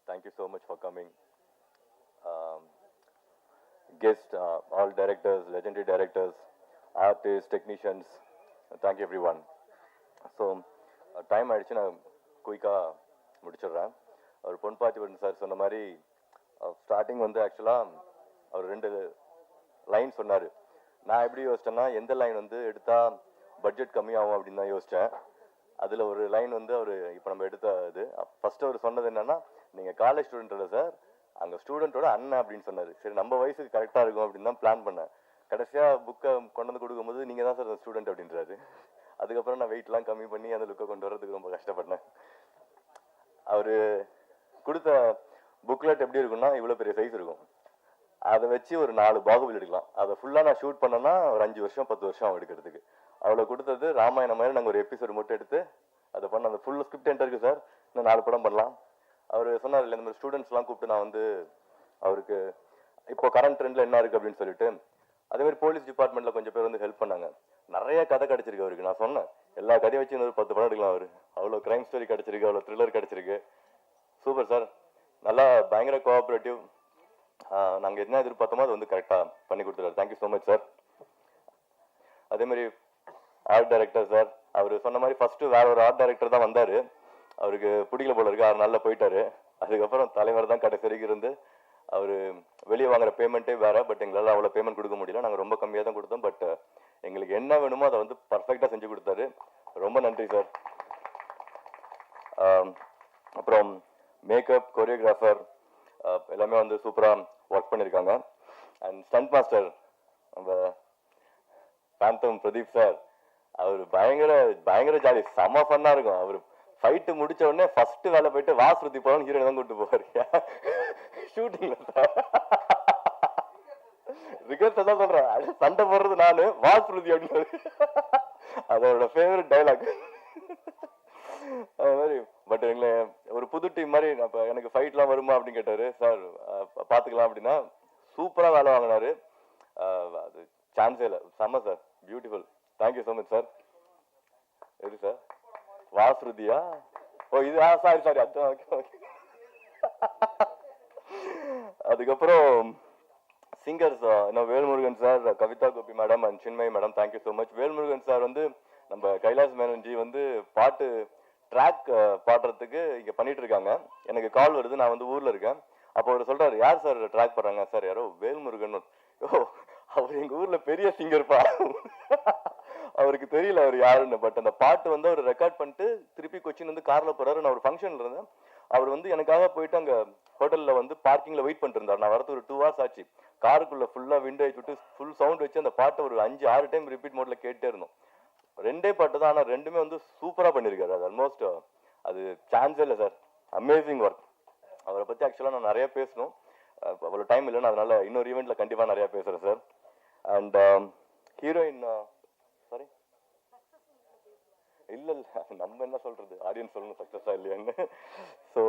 Thank you so much for coming. Guests, all directors, legendary directors, artists, technicians, thank you everyone. So time ஆகிடுச்சு, நான் குயிக்காக முடிச்சிடுறேன். அவர் பொன் Parthiban sir சொன்ன மாதிரி starting வந்து ஆக்சுவலாக அவர் 2 லைன் சொன்னார். நான் எப்படி யோசிச்சேன்னா, எந்த லைன் வந்து எடுத்தால் பட்ஜெட் கம்மியாகும் அப்படின்னு தான் யோசித்தேன். அதில் ஒரு லைன் வந்து அவர் இப்போ நம்ம எடுத்த இது ஃபஸ்ட்டு அவர் சொன்னது என்னென்னா, நீங்கள் காலேஜ் ஸ்டூடெண்ட் இல்லை சார், அங்கே ஸ்டூடெண்ட்டோட அண்ணன் அப்படின்னு சொன்னார். சரி, நம்ம வயசுக்கு கரெக்டாக இருக்கும் அப்படின்னு தான் பிளான் பண்ணேன். கடைசியாக புக்கை கொண்டு வந்து கொடுக்கும்போது நீங்கள் தான் சார் ஸ்டூடெண்ட் அப்படின்றாரு. அதுக்கப்புறம் நான் வெயிட்லாம் கம்மி பண்ணி அந்த லுக்கை கொண்டு வரதுக்கு ரொம்ப கஷ்டப்பட்டேன். அவர் கொடுத்த புக்லெட் எப்படி இருக்குன்னா, இவ்வளோ பெரிய சைஸ் இருக்கும். அதை வச்சு ஒரு 4 பாகுபலி எடுக்கலாம். அதை ஃபுல்லாக நான் ஷூட் பண்ணேன்னா ஒரு 5 வருஷம் 10 வருஷம் எடுக்கிறதுக்கு. அவ்வளோ கொடுத்தது. ராமாயணம் மாதிரி நாங்கள் ஒரு எபிசோடு மட்டும் எடுத்து அதை பண்ண, அந்த ஃபுல் ஸ்கிரிப்ட் என்கிட்ட இருக்குது சார், இன்னும் 4 படம் பண்ணலாம். அவர் சொன்னார் இல்லை, இந்த மாதிரி ஸ்டூடெண்ட்ஸ்லாம் கூப்பிட்டு நான் வந்து அவருக்கு இப்போ கரண்ட் ட்ரெண்டில் என்ன இருக்குது அப்படின்னு சொல்லிட்டு, அதேமாதிரி போலீஸ் டிபார்ட்மெண்ட்டில் கொஞ்சம் பேர் வந்து ஹெல்ப் பண்ணாங்க. நிறைய கதை கிடச்சிருக்கு அவருக்கு. நான் சொன்னேன் எல்லா கதையை வச்சு இன்னொரு 10 படம் எடுக்கலாம். அவர் அவ்வளோ க்ரைம் ஸ்டோரி கிடச்சிருக்கு, அவ்வளோ த்ரில்லர் கிடச்சிருக்கு. சூப்பர் சார், நல்லா பயங்கர கோஆப்ரேட்டிவ். நாங்கள் என்ன எதிர்பார்த்தோமோ அது வந்து கரெக்டாக பண்ணி கொடுத்துருவார். Thank you so much sir. அதேமாதிரி ஆர்ட் டைரக்டர் சார், அவர் சொன்ன மாதிரி ஃபஸ்ட்டு வேற ஒரு ஆர்ட் டைரக்டர் தான் வந்தார். அவருக்கு பிடிக்கல போல இருக்கு, 6 நாளில் போயிட்டாரு. அதுக்கப்புறம் தலைவர் தான் கடைசி வரைக்கும் இருந்து அவர் வெளியே வாங்குற பேமெண்ட்டே வேறு. பட் எங்களால் அவ்வளோ பேமெண்ட் கொடுக்க முடியல, நாங்கள் ரொம்ப கம்மியாக தான் கொடுத்தோம். பட் எங்களுக்கு என்ன வேணுமோ அதை வந்து பர்ஃபெக்டாக செஞ்சு கொடுத்தாரு. ரொம்ப நன்றி சார். அப்புறம் மேக்கப், கொரியோகிராஃபர் எல்லாமே வந்து சூப்பராக ஒர்க் பண்ணியிருக்காங்க. அண்ட் ஸ்டண்ட் மாஸ்டர் நம்ம காந்தம் பிரதீப் சார், அவர் பயங்கர ஜாலி, செம ஃபன்னாக இருக்கும். அவர் ஃபைட்டு முடிச்ச உடனே ஃபர்ஸ்ட் வேலை போயிட்டு வாசுருதி போகணும் ஹீரோயின் தான் கூப்பிட்டு போவார் ஷூட்டிங்ல சார். ரிகர்ஸ் தான் சொல்றேன், அது சண்டை போடுறது நானு, வாசுருதி அப்படின்னு அதோட ஃபேவரட் டைலாக். அது மாதிரி. பட் எங்களை ஒரு புது டீம் மாதிரி, அப்போ எனக்கு ஃபைட்லாம் வருமா அப்படின்னு கேட்டாரு சார். பார்த்துக்கலாம் அப்படின்னா சூப்பராக வேலை வாங்கினாரு. அது சான்ஸே இல்லை, செம்ம sir, beautiful. Thank you so much sir. எது சார் வாசுருதியா? ஓ இது சாரி அதான். Okay okay. அதுக்கப்புறம் singers Velmurugan sir, Kavitha Gopi madam and Chinmayi madam, thank you so much. Velmurugan sir வந்து நம்ம கைலாஷ் மேனன்ஜி வந்து பாட்டு ட்ராக் பாடுறதுக்கு இங்கே பண்ணிட்டு இருக்காங்க. எனக்கு கால் வருது, நான் வந்து ஊரில் இருக்கேன். அப்போ அவர் சொல்கிறார், யார் சார் ட்ராக் பண்ணுறாங்க? சார் யாரோ வேல்முருகன். ஓ, அவர் எங்கள் ஊரில் பெரிய சிங்கர்ப்பா. அவருக்கு தெரியல அவர் யாருன்னு. பட் அந்த பாட்டு வந்து அவர் ரெக்கார்ட் பண்ணிட்டு திருப்பி கொச்சின் வந்து காரில் போகிறாரு. நான் ஒரு ஃபங்க்ஷனில் இருந்தேன். அவர் வந்து எனக்காக போயிட்டு அங்கே ஹோட்டலில் வந்து பார்க்கிங்கில் வெயிட் பண்ணிட்டு இருந்தார். நான் வரது ஒரு 2 hours ஆச்சு. காருக்குள்ளே ஃபுல்லாக விண்டோ வச்சுட்டு ஃபுல் சவுண்ட் வச்சு அந்த பாட்டை ஒரு 5-6 டைம் ரிப்பீட் மோடில் கேட்டே இருந்தோம். 2 பாட்டு தான், ஆனால் 2மே வந்து சூப்பராக பண்ணியிருக்காரு. அது ஆல்மோஸ்ட் அது சான்ஸே இல்லை சார், அமேசிங் ஒர்க். அவரை பற்றி ஆக்சுவலாக நான் நிறையா பேசணும், அவ்வளோ டைம் இல்லைன்னு, அதனால இன்னொரு ஈவெண்ட்டில் கண்டிப்பாக நிறையா பேசுகிறேன் சார். அண்ட் ஹீரோயின் சாரி இல்லை நம்ம என்ன சொல்கிறது, ஆடியன்ஸ் சொல்லணும் சக்ஸஸாக இல்லையான்னு. ஸோ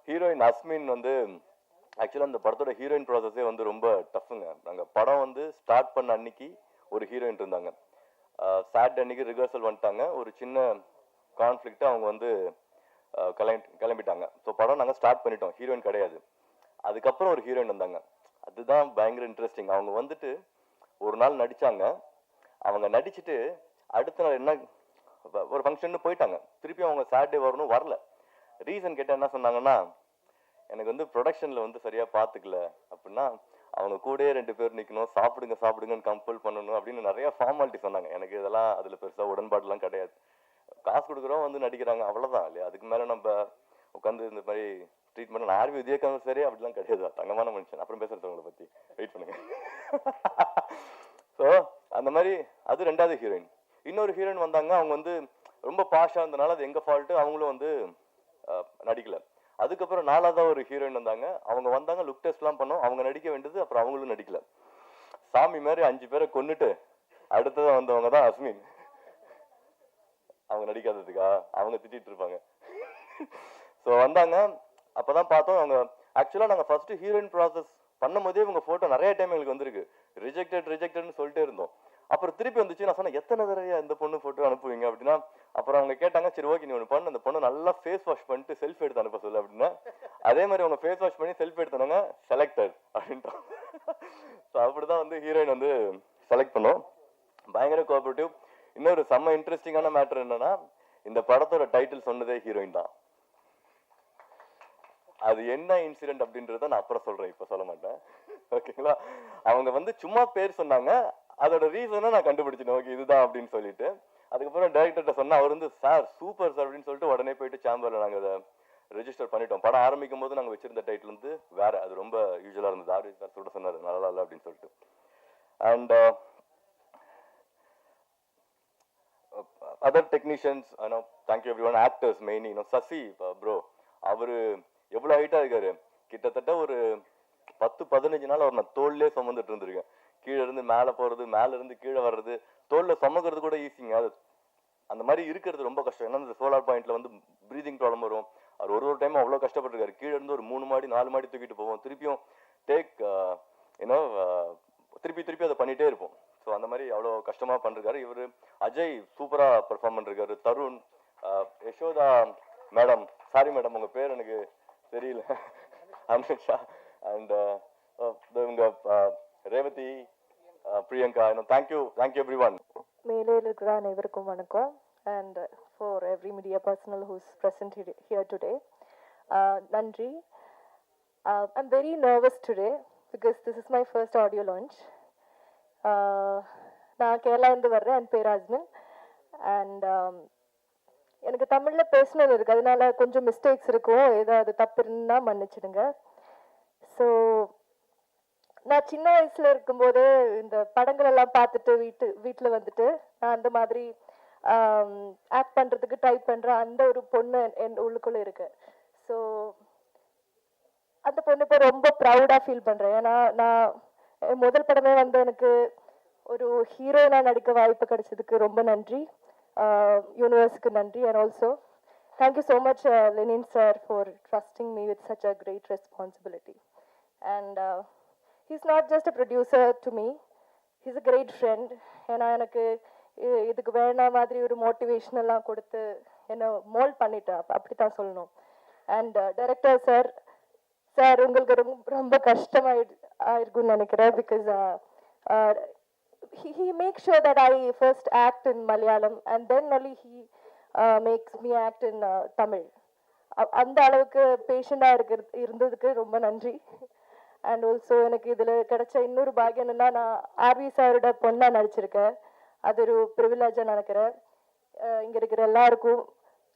ஹீரோயின் அஸ்மின் வந்து ஆக்சுவலாக அந்த படத்தோட ஹீரோயின் ப்ராசஸே வந்து ரொம்ப டஃப்புங்க. நாங்கள் படம் வந்து ஸ்டார்ட் பண்ண அன்னைக்கு ஒரு ஹீரோயின் இருந்தாங்க. சாட்டர்டே அன்னைக்கு ரிஹர்சல் வந்துட்டாங்க. ஒரு சின்ன கான்ஃப்ளிக்ட், அவங்க வந்து கிளம்பிட்டாங்க. ஸோ படம் நாங்கள் ஸ்டார்ட் பண்ணிட்டோம், ஹீரோயின் கிடையாது. அதுக்கப்புறம் ஒரு ஹீரோயின் வந்தாங்க. அதுதான் பயங்கர இன்ட்ரெஸ்டிங். அவங்க வந்துட்டு ஒரு நாள் நடித்தாங்க. அவங்க நடிச்சுட்டு அடுத்த நாள் என்ன ஒரு ஃபங்க்ஷன்னு போயிட்டாங்க. திருப்பி அவங்க சாட்டர்டே வரணும், வரல. ரீசன் கேட்டால் என்ன சொன்னாங்கன்னா, எனக்கு வந்து ப்ரொடக்ஷனில் வந்து சரியாக பார்த்துக்கல அப்படின்னா, அவங்க கூடயே 2 பேர் நிற்கணும், சாப்பிடுங்கன்னு கம்பல் பண்ணணும் அப்படின்னு நிறைய ஃபார்மாலிட்டி சொன்னாங்க. எனக்கு இதெல்லாம் அதில் பெருசாக உடன்பாடுலாம் கிடையாது. காசு கொடுக்குறோம், வந்து நடிக்கிறாங்க, அவ்வளோதான் இல்லையா. அதுக்கு மேலே நம்ம உட்காந்து இந்த மாதிரி ட்ரீட்மெண்ட் ஆர்வி விஜயகாந்த் சரி அப்படிலாம் கிடையாது. தங்கமான மனுஷன். அப்புறம் பேசுறது உங்களை பற்றி வெயிட் பண்ணுங்க. ஸோ அந்த மாதிரி அது 2வது ஹீரோயின். இன்னொரு ஹீரோயின் வந்தாங்க. அவங்க வந்து ரொம்ப பாஷாக இருந்தனால அது எங்கள் ஃபால்ட்டு, அவங்களும் வந்து நடிக்கல. அதுக்கப்புறம் 4வது ஒரு ஹீரோயின் வந்தாங்க. அவங்க வந்தாங்க, லுக் டெஸ்ட்லாம் பண்ணோம், அவங்க நடிக்க வேண்டியது. அப்புறம் அவங்களும் நடிக்கல. சாமி மாதிரி 5 பேரை கொன்னுட்டு அடுத்ததான் வந்தவங்க தான் அஸ்மின். அவங்க நடிக்காததுக்கா அவங்க திட்டிட்டு இருப்பாங்க. ஸோ வந்தாங்க. அப்போதான் பார்த்தோம் அவங்க ஆக்சுவலாக நாங்கள் ஃபர்ஸ்ட் ஹீரோயின் ப்ராசஸ் பண்ணும் போதே இவங்க ஃபோட்டோ நிறைய டைம் எங்களுக்கு வந்திருக்கு. ரிஜெக்டட்னு சொல்லிட்டே இருந்தோம். அப்புறம் திருப்பி வந்துச்சு. நான் சொன்னேன், எத்தனை தடவையா இந்த பொண்ணு ஃபோட்டோ அனுப்புவீங்க அப்படின்னா, அப்புறம் அவங்க கேட்டாங்க, சரி ஓகே நீ ஒன்று பண்ணு, அந்த பொண்ணு நல்லா ஃபேஸ் வாஷ் பண்ணிட்டு செல்ஃபி எடுத்து அனுப்ப சொல்லு அப்படின்னா, அதே மாதிரி அவங்க ஃபேஸ் வாஷ் பண்ணி செல்ஃபி எடுத்தவங்க செலக்டட் அப்படின்ட்டோம். ஸோ அப்படிதான் வந்து ஹீரோயின் வந்து செலக்ட் பண்ணோம். பயங்கர கோஆபரேட்டிவ். இன்னொரு செம்ம இன்ட்ரெஸ்டிங்கான மேட்டர் என்னன்னா, இந்த படத்தோட டைட்டில் சொன்னதே ஹீரோயின் தான். அது என்ன இன்சிடென்ட் அப்படின்றத நான் அப்புறம் சொல்றேன், இப்ப சொல்ல மாட்டேன். ஓகேங்களா? அவங்க வந்து சும்மா பேர் சொன்னாங்க, அதோட ரீசனை நான் கண்டுபிடிச்சேன். ஓகே இதுதான் அப்படின்னு சொல்லிட்டு அதுக்கப்புறம் டைரக்டர்கிட்ட சொன்னா அவர் வந்து சார் சூப்பர் சார் அப்படின்னு சொல்லிட்டு உடனே போயிட்டு சேம்பர்ல நாங்க அதை ரெஜிஸ்டர் பண்ணிட்டோம். படம் ஆரம்பிக்கும் போது நாங்க வச்சிருந்த டைட்டில் வந்து வேற, அது ரொம்ப யூஸ்வலா இருந்தது. ஆர்வி சார் சொல்லிட்டு சொன்னாரு நல்லா இல்லை அப்படின்னு சொல்லிட்டு. And other technicians, thank you everyone. Actors mainly, Sasi bro, அவரு எவ்வளவு ஹைட்டா இருக்காரு. கிட்டத்தட்ட ஒரு 10-15 நாள் அவர் நான் தோல்லே சுமந்துட்டு இருந்திருக்கேன். கீழே இருந்து மேலே போறது, மேல இருந்து கீழே வர்றது, தோல்ல சுமக்கிறது கூட ஈஸிங்க. அது அந்த மாதிரி இருக்கிறது ரொம்ப கஷ்டம். ஏன்னா இந்த சோலார் பாயிண்ட்ல வந்து பிரீதிங் ப்ராப்ளம் வரும். அவர் ஒரு டைம் அவ்வளோ கஷ்டப்பட்டிருக்காரு. கீழே இருந்து ஒரு 3 மாடி 4 மாடி தூக்கிட்டு போவோம், திருப்பியும் டேக் திருப்பி அதை பண்ணிட்டே இருப்போம். ஸோ அந்த மாதிரி அவ்வளோ கஷ்டமா பண்ணிருக்காரு. இவர் அஜய் சூப்பரா பெர்ஃபார்ம் பண்ணிருக்காரு. Tarun, Yashoda madam, sorry madam உங்க பேர் எனக்கு தெரியல, அமித்ஷா, அண்ட் இவங்க Revathi, Priyanka, thank you everyone. மேலே இருக்கிற அனைவருக்கும் வணக்கம். And for every media personnel who's present here today, நன்றி. I'm very nervous today because this is my first audio launch. நான் கேரளாந்து வர்றேன். என் பேர் அஸ்மின். அண்ட் எனக்கு தமிழில் பேசணும் இருக்குது, அதனால கொஞ்சம் மிஸ்டேக்ஸ் இருக்கும். ஏதாவது தப்பு இருந்தால் மன்னிச்சிடுங்க. ஸோ நான் சின்ன வயசில் இருக்கும்போது இந்த படங்கள் எல்லாம் பார்த்துட்டு வீட்டில் வந்துட்டு நான் அந்த மாதிரி ஆக்ட் பண்ணுறதுக்கு ட்ரை பண்ணுறேன். அந்த ஒரு பொண்ணு என் உள்ளுக்குள்ளே இருக்கு. ஸோ அந்த பொண்ணு இப்போ ரொம்ப ப்ரௌடாக ஃபீல் பண்ணுறேன். ஏன்னா நான் முதல் படமே வந்து எனக்கு ஒரு ஹீரோயினாக நடிக்க வாய்ப்பு கிடைச்சதுக்கு ரொம்ப நன்றி. யூனிவர்ஸுக்கு நன்றி. And also thank you so much Lenin sir for trusting me with such a great responsibility. And he's not just a producer to me, he's a great friend. ஏன்னா எனக்கு இதுக்கு வேணா மாதிரி ஒரு மோட்டிவேஷனெல்லாம் கொடுத்து என்னை மோல்ட் பண்ணிட்டேன், அப்படி தான் சொல்லணும். அண்ட் டைரக்டர் சார் உங்களுக்கு ரொம்ப கஷ்டமாயிருக்கும்னு நினைக்கிறேன். Because he makes sure that I first act in Malayalam and then only he makes me act in Tamil. அந்த அளவுக்கு பேஷண்டாக இருந்ததுக்கு ரொம்ப நன்றி. அண்ட் ஆல்சோ எனக்கு இதில் கிடைச்ச இன்னொரு பாக்கியம் என்னன்னா, நான் ஆர்வி சாரோட பொண்ணாக நடிச்சிருக்கேன். அது ஒரு ப்ரிவிலேஜாக நினைக்கிறேன். இங்கே இருக்கிற எல்லாருக்கும்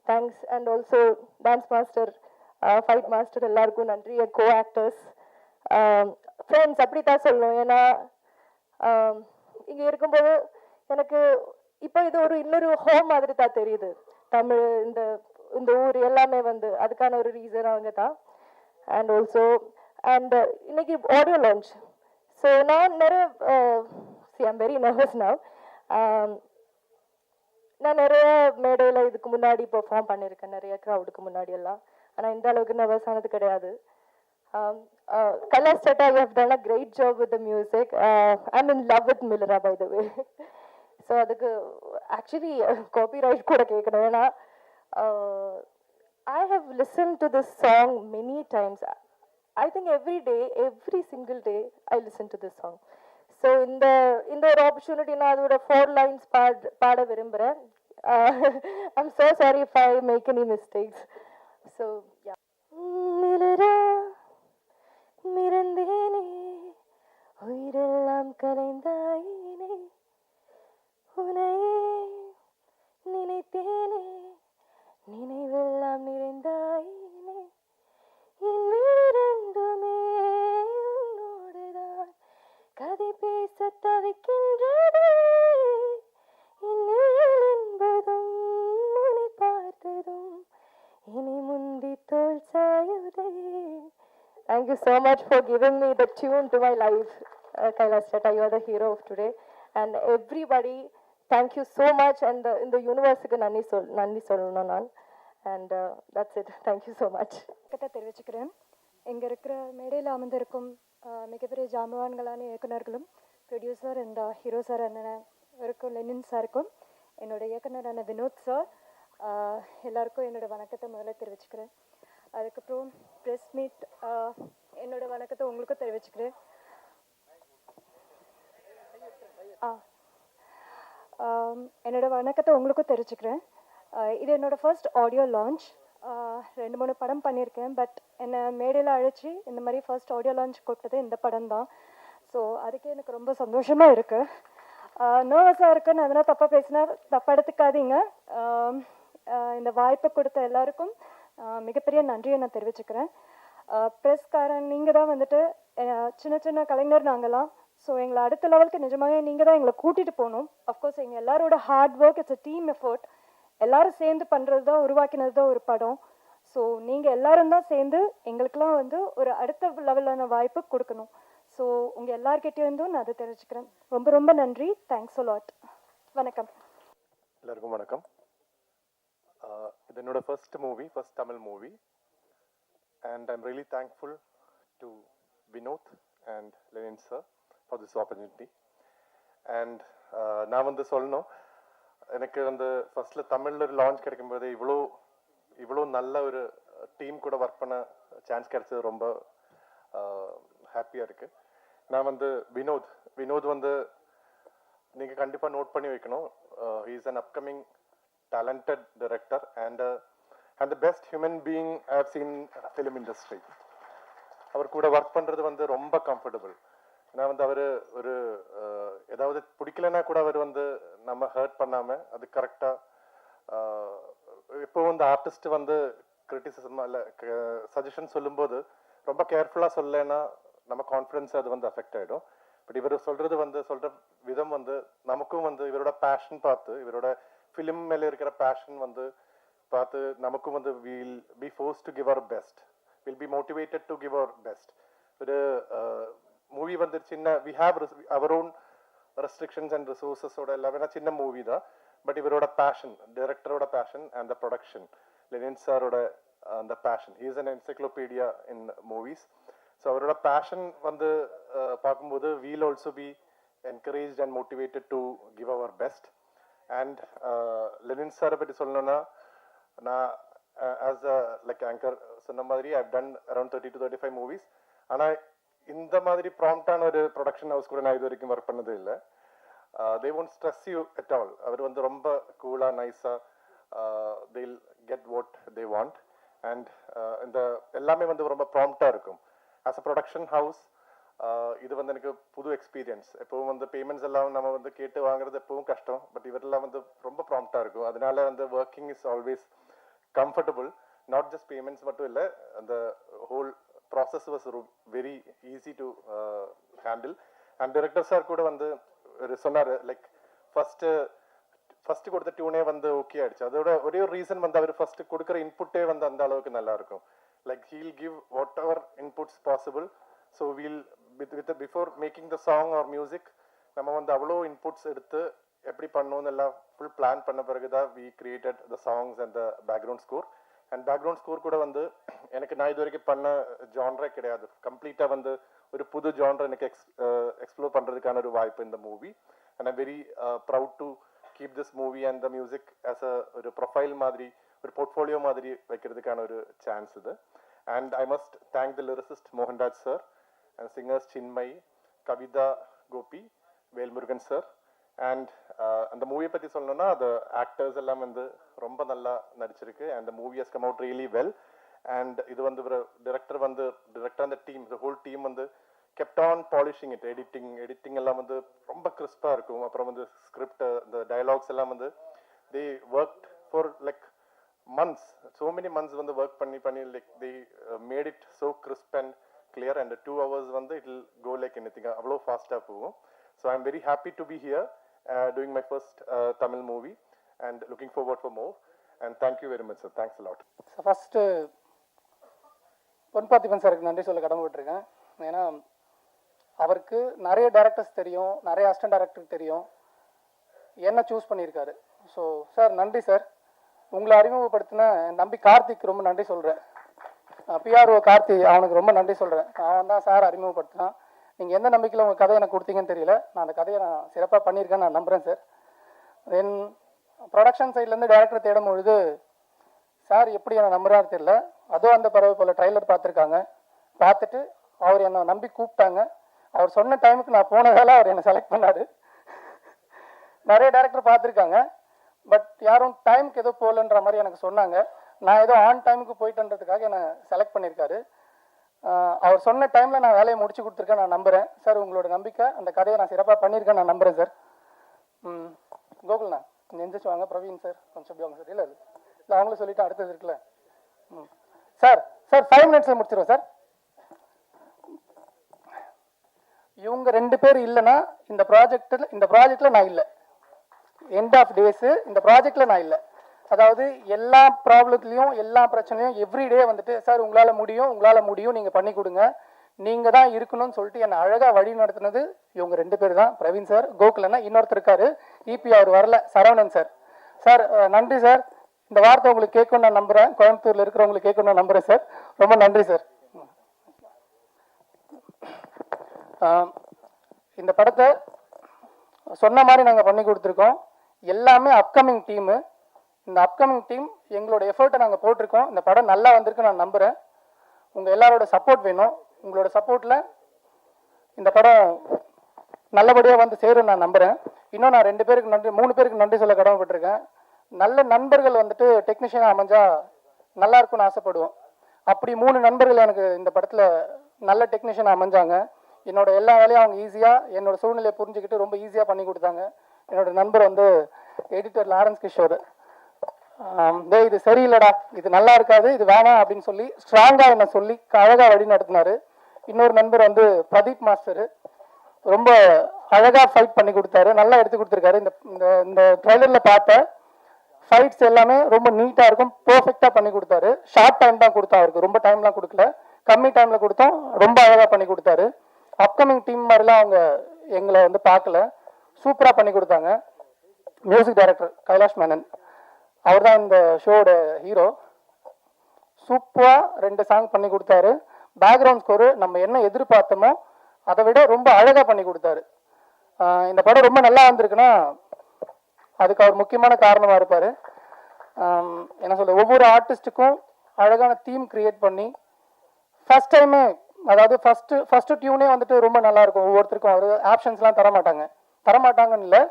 thanks. And also dance master, fight master எல்லாருக்கும் நன்றி. கோ ஆக்டர்ஸ், ஃப்ரெண்ட்ஸ், அப்படி தான் சொல்லணும். ஏன்னா இங்கே இருக்கும்போது எனக்கு இப்போ இது ஒரு இன்னொரு ஹோம் மாதிரி தான் தெரியுது. தமிழ் இந்த ஊர் எல்லாமே வந்து அதுக்கான ஒரு ரீசன் அவங்க தான். அண்ட் ஆல்சோ இன்னைக்கு ஆடியோ லான்ச். ஸோ நான் நிறைய ஐம் வெரி நர்வஸ் நவ். நான் நிறைய மேடையில் இதுக்கு முன்னாடி பெர்ஃபார்ம் பண்ணியிருக்கேன், நிறைய க்ரௌடுக்கு முன்னாடி எல்லாம். ஆனால் இந்த அளவுக்கு நர்வஸ் ஆனது கிடையாது. Kailash Chatta, you have done a great job with the music. I'm in love with Millera, by the way. So அதுக்கு ஆக்சுவலி காப்பிரைட் கூட கேட்கணும். ஏன்னா I have listened to this song many times. I think every day, every single day, I listen to this song. So இந்த ஒரு opportunity நான் அதோட 4 lines பாட விரும்புகிறேன். I'm so sorry if I make any mistakes. So yeah. மிலரா மிரந்தேனே உயிரெல்லாம் கலைந்தாயினே உனையே நினைத்தேனே நினைவெல்லாம் நிறைந்தாயினே என் வீரண்டுமே உன்னோடுதான் கதை பேச தவிக்கின்றதே என் நிழல் என்பதும் உன்னை பார்த்ததும் இனி முந்தி தோல் சாயுதே. Thank you so much for giving me the tune to my life, Kailash Chatta. You are the hero of today. And everybody, thank you so much. And in the universe, nandi solna nan. And that's it. Thank you so much. கதை தெரிவிச்சுக்கிறேன். இங்கே இருக்கிற மேடையில் அமர்ந்திருக்கும் மிகப்பெரிய ஜாம்பவான்களான இயக்குநர்களும் producer and hero sir இருக்கும் Lenin சாருக்கும் என்னோட இயக்குனரான வினோத் சார் எல்லாருக்கும் என்னோட வணக்கத்தை முதல்ல தெரிவிச்சுக்கிறேன். அதுக்கப்புறம் ப்ரெஸ் மீட் என்னோட வணக்கத்தை உங்களுக்கும் தெரிவிச்சுக்கிறேன். என்னோட வணக்கத்தை உங்களுக்கும் தெரிவிச்சுக்கிறேன். இது என்னோட ஃபர்ஸ்ட் ஆடியோ லான்ச். 2-3 படம் பண்ணியிருக்கேன். பட் என்னை மேடையில் அழைச்சி இந்த மாதிரி ஃபர்ஸ்ட் ஆடியோ லான்ச் கொடுத்தது இந்த படம் தான். ஸோ அதுக்கே எனக்கு ரொம்ப சந்தோஷமாக இருக்குது. நர்வஸாக இருக்குன்னு அதனால் தப்பாக பேசினா தப்பாக எடுத்துக்காதீங்க. இந்த வாய்ப்பை கொடுத்த எல்லாருக்கும் மிகப்பெரிய நன்றியை நான் தெரிவிச்சுக்கிறேன். ப்ரெஸ்காரன் நீங்கள் தான் வந்துட்டு சின்ன சின்ன கலைஞர் நாங்களாம். ஸோ எங்களை அடுத்த லெவலுக்கு நிஜமாகவே நீங்கள் தான் எங்களை கூட்டிகிட்டு போகணும். அஃப்கோர்ஸ் எங்கள் எல்லாரோட hard work, it's a team effort. எல்லாரும் சேர்ந்து பண்ணுறது தான், உருவாக்கினது தான் ஒரு படம். ஸோ நீங்கள் எல்லாரும் தான் சேர்ந்து எங்களுக்கெல்லாம் வந்து ஒரு அடுத்த லெவலான வாய்ப்பு கொடுக்கணும். ஸோ உங்கள் எல்லார்கிட்டேருந்தும் நான் அதை தெரிஞ்சுக்கிறேன். ரொம்ப ரொம்ப நன்றி. Thanks a lot. வணக்கம். எல்லாருக்கும் வணக்கம். இது என்னோட first movie, first Tamil movie. And I'm really thankful to Vinod and Lenin sir for this opportunity. And நான் வந்து சொல்லணும், எனக்கு வந்து ஃபர்ஸ்ட்ல தமிழில் ஒரு லான்ச் கிடைக்கும்போது இவ்வளோ நல்ல ஒரு டீம் கூட ஒர்க் பண்ண சான்ஸ் கிடைச்சது ரொம்ப ஹாப்பியாக இருக்குது. நான் வந்து வினோத் வந்து நீங்கள் கண்டிப்பாக நோட் பண்ணி வைக்கணும். He is an upcoming talented director and the best human being I have seen film industry. அவர் கூட ஒர்க் பண்ணுறது வந்து ரொம்ப கம்ஃபர்டபுள். ஏன்னா வந்து அவர் ஒரு ஏதாவது பிடிக்கலன்னா கூட அவர் வந்து நம்ம ஹர்ட் பண்ணாமல் அது கரெக்டாக இப்போ வந்து ஆர்டிஸ்ட் வந்து கிரிட்டிசிசம் இல்லை சஜஷன் சொல்லும்போது ரொம்ப கேர்ஃபுல்லாக சொல்லலைன்னா நம்ம கான்ஃபிடன்ஸ் அது வந்து அஃபெக்ட் ஆகிடும். பட் இவர் சொல்கிற விதம் வந்து நமக்கும் வந்து இவரோட பேஷன் பார்த்து, இவரோட ஃபிலிம் மேலே இருக்கிற பேஷன் வந்து பார்த்து நமக்கும் வந்து will be force to give our best, will be motivated to give our best. ஒரு மூவி வந்து சின்ன we have our own restrictions and ரிசோர்ஸஸோட எல்லாமே சின்ன மூவி தான். பட் இவரோட பேஷன், டைரக்டரோட passion and the production, Lenin சாரோட அந்த passion, he is an encyclopedia in movies. So அவரோட பேஷன் வந்து பார்க்கும்போது we'll also be encourage and motivated to give our best. And Lenin சாரை பற்றி சொல்லணும்னா, நான் ஆஸ் அ லைக் ஆங்கர் சொன்ன மாதிரி I done around 30 to 35 movies. ஆனால் இந்த மாதிரி ப்ராம்ப்டான ஒரு ப்ரொடக்ஷன் ஹவுஸ் கூட நான் இது வரைக்கும் ஒர்க் பண்ணது இல்லை. They won't stress you at all. அவர் வந்து ரொம்ப கூலாக நைஸாக they'll get what they want. And இந்த எல்லாமே வந்து ரொம்ப ப்ராம்ப்டாக இருக்கும். ஆஸ் அ ப்ரொடக்ஷன் ஹவுஸ் இது வந்து எனக்கு புது எக்ஸ்பீரியன்ஸ். எப்பவும் வந்து பேமெண்ட்ஸ் எல்லாம் நம்ம வந்து கேட்டு வாங்குறது எப்பவும் கஷ்டம். பட் இவரெல்லாம் வந்து ரொம்ப ப்ராம்ப்டாக இருக்கும். அதனால வந்து working is always comfortable. Not just payments மட்டும் இல்லை, அந்த whole process was very easy to handle. And director sir கூட வந்து சொன்னார், லைக் ஃபர்ஸ்ட் கொடுத்த டியூனே வந்து ஓகே ஆயிடுச்சு. அதோட ஒரே ஒரு ரீசன் வந்து அவர் ஃபர்ஸ்ட் கொடுக்குற இன்புட்டே வந்து அந்த அளவுக்கு நல்லா இருக்கும். Like he'll give whatever inputs possible. So we'll before making the song or music நம்ம வந்து அவ்வளோ இன்புட்ஸ் எடுத்து எப்படி பண்ணணும்னு எல்லாம் ஃபுல் பிளான் பண்ண பிறகு தான் we created the songs and the background score. And background score கூட வந்து எனக்கு நான் இது வரைக்கும் பண்ண ஜான்ரே கிடையாது. கம்ப்ளீட்டாக வந்து ஒரு புது ஜான்ரை எனக்கு எக்ஸ்ப்ளோர் பண்ணுறதுக்கான ஒரு வாய்ப்பு இந்த movie. And I'm very proud to keep this movie and the music as a ஒரு ப்ரொஃபைல் மாதிரி, ஒரு போர்ட்ஃபோலியோ மாதிரி வைக்கிறதுக்கான ஒரு சான்ஸ் இது. And I must thank the lyricist Mohanraj sir and singers Chinmay, Kavita, Gopi, Velmurugan sir. And அந்த மூவியை பற்றி சொல்லணும்னா, the actors எல்லாம் வந்து ரொம்ப நல்லா நடிச்சிருக்கு. and the movie has come out really well. and இது வந்து director அந்த team, the whole team வந்து kept on polishing it. editing எல்லாம் வந்து ரொம்ப கிறிஸ்பாக இருக்கும். அப்புறம் வந்து ஸ்கிரிப்ட், the dialogues எல்லாம் வந்து they worked for like months, so many months வந்து work பண்ணி like they made it so crisp and clear. and 2 hours வந்து it will go like anything, அவ்வளோ ஃபாஸ்ட்டாக போகும். so I'm very happy to be here doing my first Tamil movie and looking forward for more. and thank you very much sir. Thanks a lot. So first Ponparthiban சாருக்கு நன்றி சொல்ல கடமைப்பட்டிருக்கேன். ஏன்னா அவருக்கு நிறைய டேரக்டர்ஸ் தெரியும், நிறைய அசிஸ்டன்ட் டேரக்டருக்கு தெரியும், என்ன சூஸ் பண்ணியிருக்காரு. ஸோ சார் நன்றி சார். உங்களை அறிமுகப்படுத்தின என் தம்பி கார்த்திக் ரொம்ப நன்றி சொல்கிறேன். பிஆர்ஓ கார்த்தி, அவனுக்கு ரொம்ப நன்றி சொல்கிறேன். அவன் தான் சார் அறிமுகப்படுத்தினான். நீங்கள் எந்த நம்பிக்கையில் உங்கள் கதையை எனக்கு கொடுத்தீங்கன்னு தெரியல. நான் அந்த கதையை நான் சிறப்பாக பண்ணியிருக்கேன்னு நான் நம்புகிறேன் சார். தென் ப்ரொடக்ஷன் சைட்லேருந்து டேரக்டர் தேடும் பொழுது சார் எப்படி என்னை நம்புறாரு தெரியல. அதுவும் அந்த பறவை போல் ட்ரைலர் பார்த்துருக்காங்க. பார்த்துட்டு அவர் என்னை நம்பி கூப்பிட்டாங்க. அவர் சொன்ன டைமுக்கு நான் போனதால அவர் என்னை செலக்ட் பண்ணார். நிறைய டேரக்டர் பார்த்துருக்காங்க, பட் யாரும் டைமுக்கு ஏதோ போகலன்ற மாதிரி எனக்கு சொன்னாங்க. நான் ஏதோ ஆன் டைமுக்கு போயிட்டுன்றதுக்காக என்னை செலக்ட் பண்ணியிருக்காரு. அவர் சொன்ன டைமில் நான் வேலையை முடிச்சு கொடுத்துருக்கேன், நான் நம்புகிறேன் சார். உங்களோட நம்பிக்கை, அந்த கதையை நான் சிறப்பாக பண்ணியிருக்கேன், நான் நம்புகிறேன் சார். கோகுல்ண்ணா நெஞ்சிச்சு வாங்க. பிரவீன் சார் கொஞ்சம் எப்படி வாங்க சார். இல்லை இல்லை அவங்களும் சொல்லிவிட்டு அடுத்தது இருக்குல்ல. சார் 5 மினிட்ஸில் முடிச்சிடுவோம் சார். இவங்க 2 பேர் இல்லைன்னா இந்த ப்ராஜெக்டில் நான் இல்லை. எண்ட் ஆஃப் டேஸு இந்த ப்ராஜெக்டில் நான் இல்லை. அதாவது எல்லா ப்ராப்ளத்துலேயும் எல்லா பிரச்சனையும் எவ்ரிடே வந்துட்டு சார் உங்களால் முடியும் நீங்கள் பண்ணி கொடுங்க, நீங்கள் தான் இருக்கணும்னு சொல்லிட்டு என்னை அழகாக வழி நடத்துனது இவங்க 2 பேர் தான். பிரவீன் சார், கோகுலன்னா இன்னொருத்தர் இருக்காரு, இபி அவர் வரல, சரவணன் சார். சார் நன்றி சார். இந்த வார்த்தை உங்களுக்கு கேட்கணும்னு நான் நம்புகிறேன், கோயம்புத்தூரில் இருக்கிறவங்களுக்கு கேட்கணும்னு நான் நம்புகிறேன் சார். ரொம்ப நன்றி சார். இந்த படத்தை சொன்ன மாதிரி நாங்கள் பண்ணி கொடுத்துருக்கோம். எல்லாமே அப்கமிங் டீமு. இந்த அப்கமிங் டீம் எங்களோட எஃபர்ட்டை நாங்கள் போட்டிருக்கோம். இந்த படம் நல்லா வந்திருக்கு நான் நம்புகிறேன். உங்கள் எல்லாரோட சப்போர்ட் வேணும். உங்களோட சப்போர்ட்டில் இந்த படம் நல்லபடியாக வந்து சேரும் நான் நம்புகிறேன். இன்னும் நான் 2 பேருக்கு நன்றி 3 பேருக்கு நன்றி சொல்ல கடமைப்பட்டிருக்கேன். நல்ல நண்பர்கள் வந்துட்டு டெக்னீஷியனாக அமைஞ்சா நல்லா இருக்கும்னு ஆசைப்படுவோம். அப்படி 3 நண்பர்கள் எனக்கு இந்த படத்தில் நல்ல டெக்னீஷியனாக அமைஞ்சாங்க. என்னோட எல்லா வேலையும் அவங்க ஈஸியாக என்னோட சூழ்நிலையை புரிஞ்சுக்கிட்டு ரொம்ப ஈஸியாக பண்ணி கொடுத்தாங்க. என்னோட நண்பர் வந்து எடிட்டர் லாரன்ஸ் கிஷோர். இது சரியில்லடா, இது நல்லா இருக்காது, இது வேணாம் அப்படின்னு சொல்லி ஸ்ட்ராங்காக என்னை சொல்லி அழகாக வழி நடத்தினார். இன்னொரு நண்பர் வந்து பிரதீப் மாஸ்டர், ரொம்ப அழகாக ஃபைட் பண்ணி கொடுத்தாரு, நல்லா எடுத்து கொடுத்துருக்காரு. இந்த ட்ரைலரில் பார்த்த ஃபைட்ஸ் எல்லாமே ரொம்ப நீட்டாக இருக்கும், பர்ஃபெக்டாக பண்ணி கொடுத்தாரு. ஷார்ட் டைம் தான் கொடுத்தோம் அவருக்கு, ரொம்ப டைம்லாம் கொடுக்கல, கம்மி டைமில் கொடுத்தோம், ரொம்ப அழகாக பண்ணி கொடுத்தாரு. அப்கமிங் டீம் மாதிரிலாம் அவங்க எங்களை வந்து பார்க்கல, சூப்பராக பண்ணி கொடுத்தாங்க. மியூசிக் டைரக்டர் கைலாஷ் மேனன், அவர் தான் இந்த ஷோட ஹீரோ. சூப்பராக 2 சாங் பண்ணி கொடுத்தாரு. பேக்ரவுண்ட் ஸ்கோரு நம்ம என்ன எதிர்பார்த்தோமோ அதை விட ரொம்ப அழகாக பண்ணி கொடுத்தாரு. இந்த படம் ரொம்ப நல்லா வந்திருக்குன்னா அதுக்கு அவர் முக்கியமான காரணமாக இருப்பார். என்ன சொல்ல, ஒவ்வொரு ஆர்டிஸ்ட்டுக்கும் அழகான தீம் கிரியேட் பண்ணி ஃபஸ்ட் டைமே, அதாவது ஃபஸ்ட்டு டியூனே வந்துட்டு ரொம்ப நல்லாயிருக்கும். ஒவ்வொருத்தருக்கும் அவர் ஆப்ஷன்ஸ்லாம் தரமாட்டாங்கன்னு இல்லை,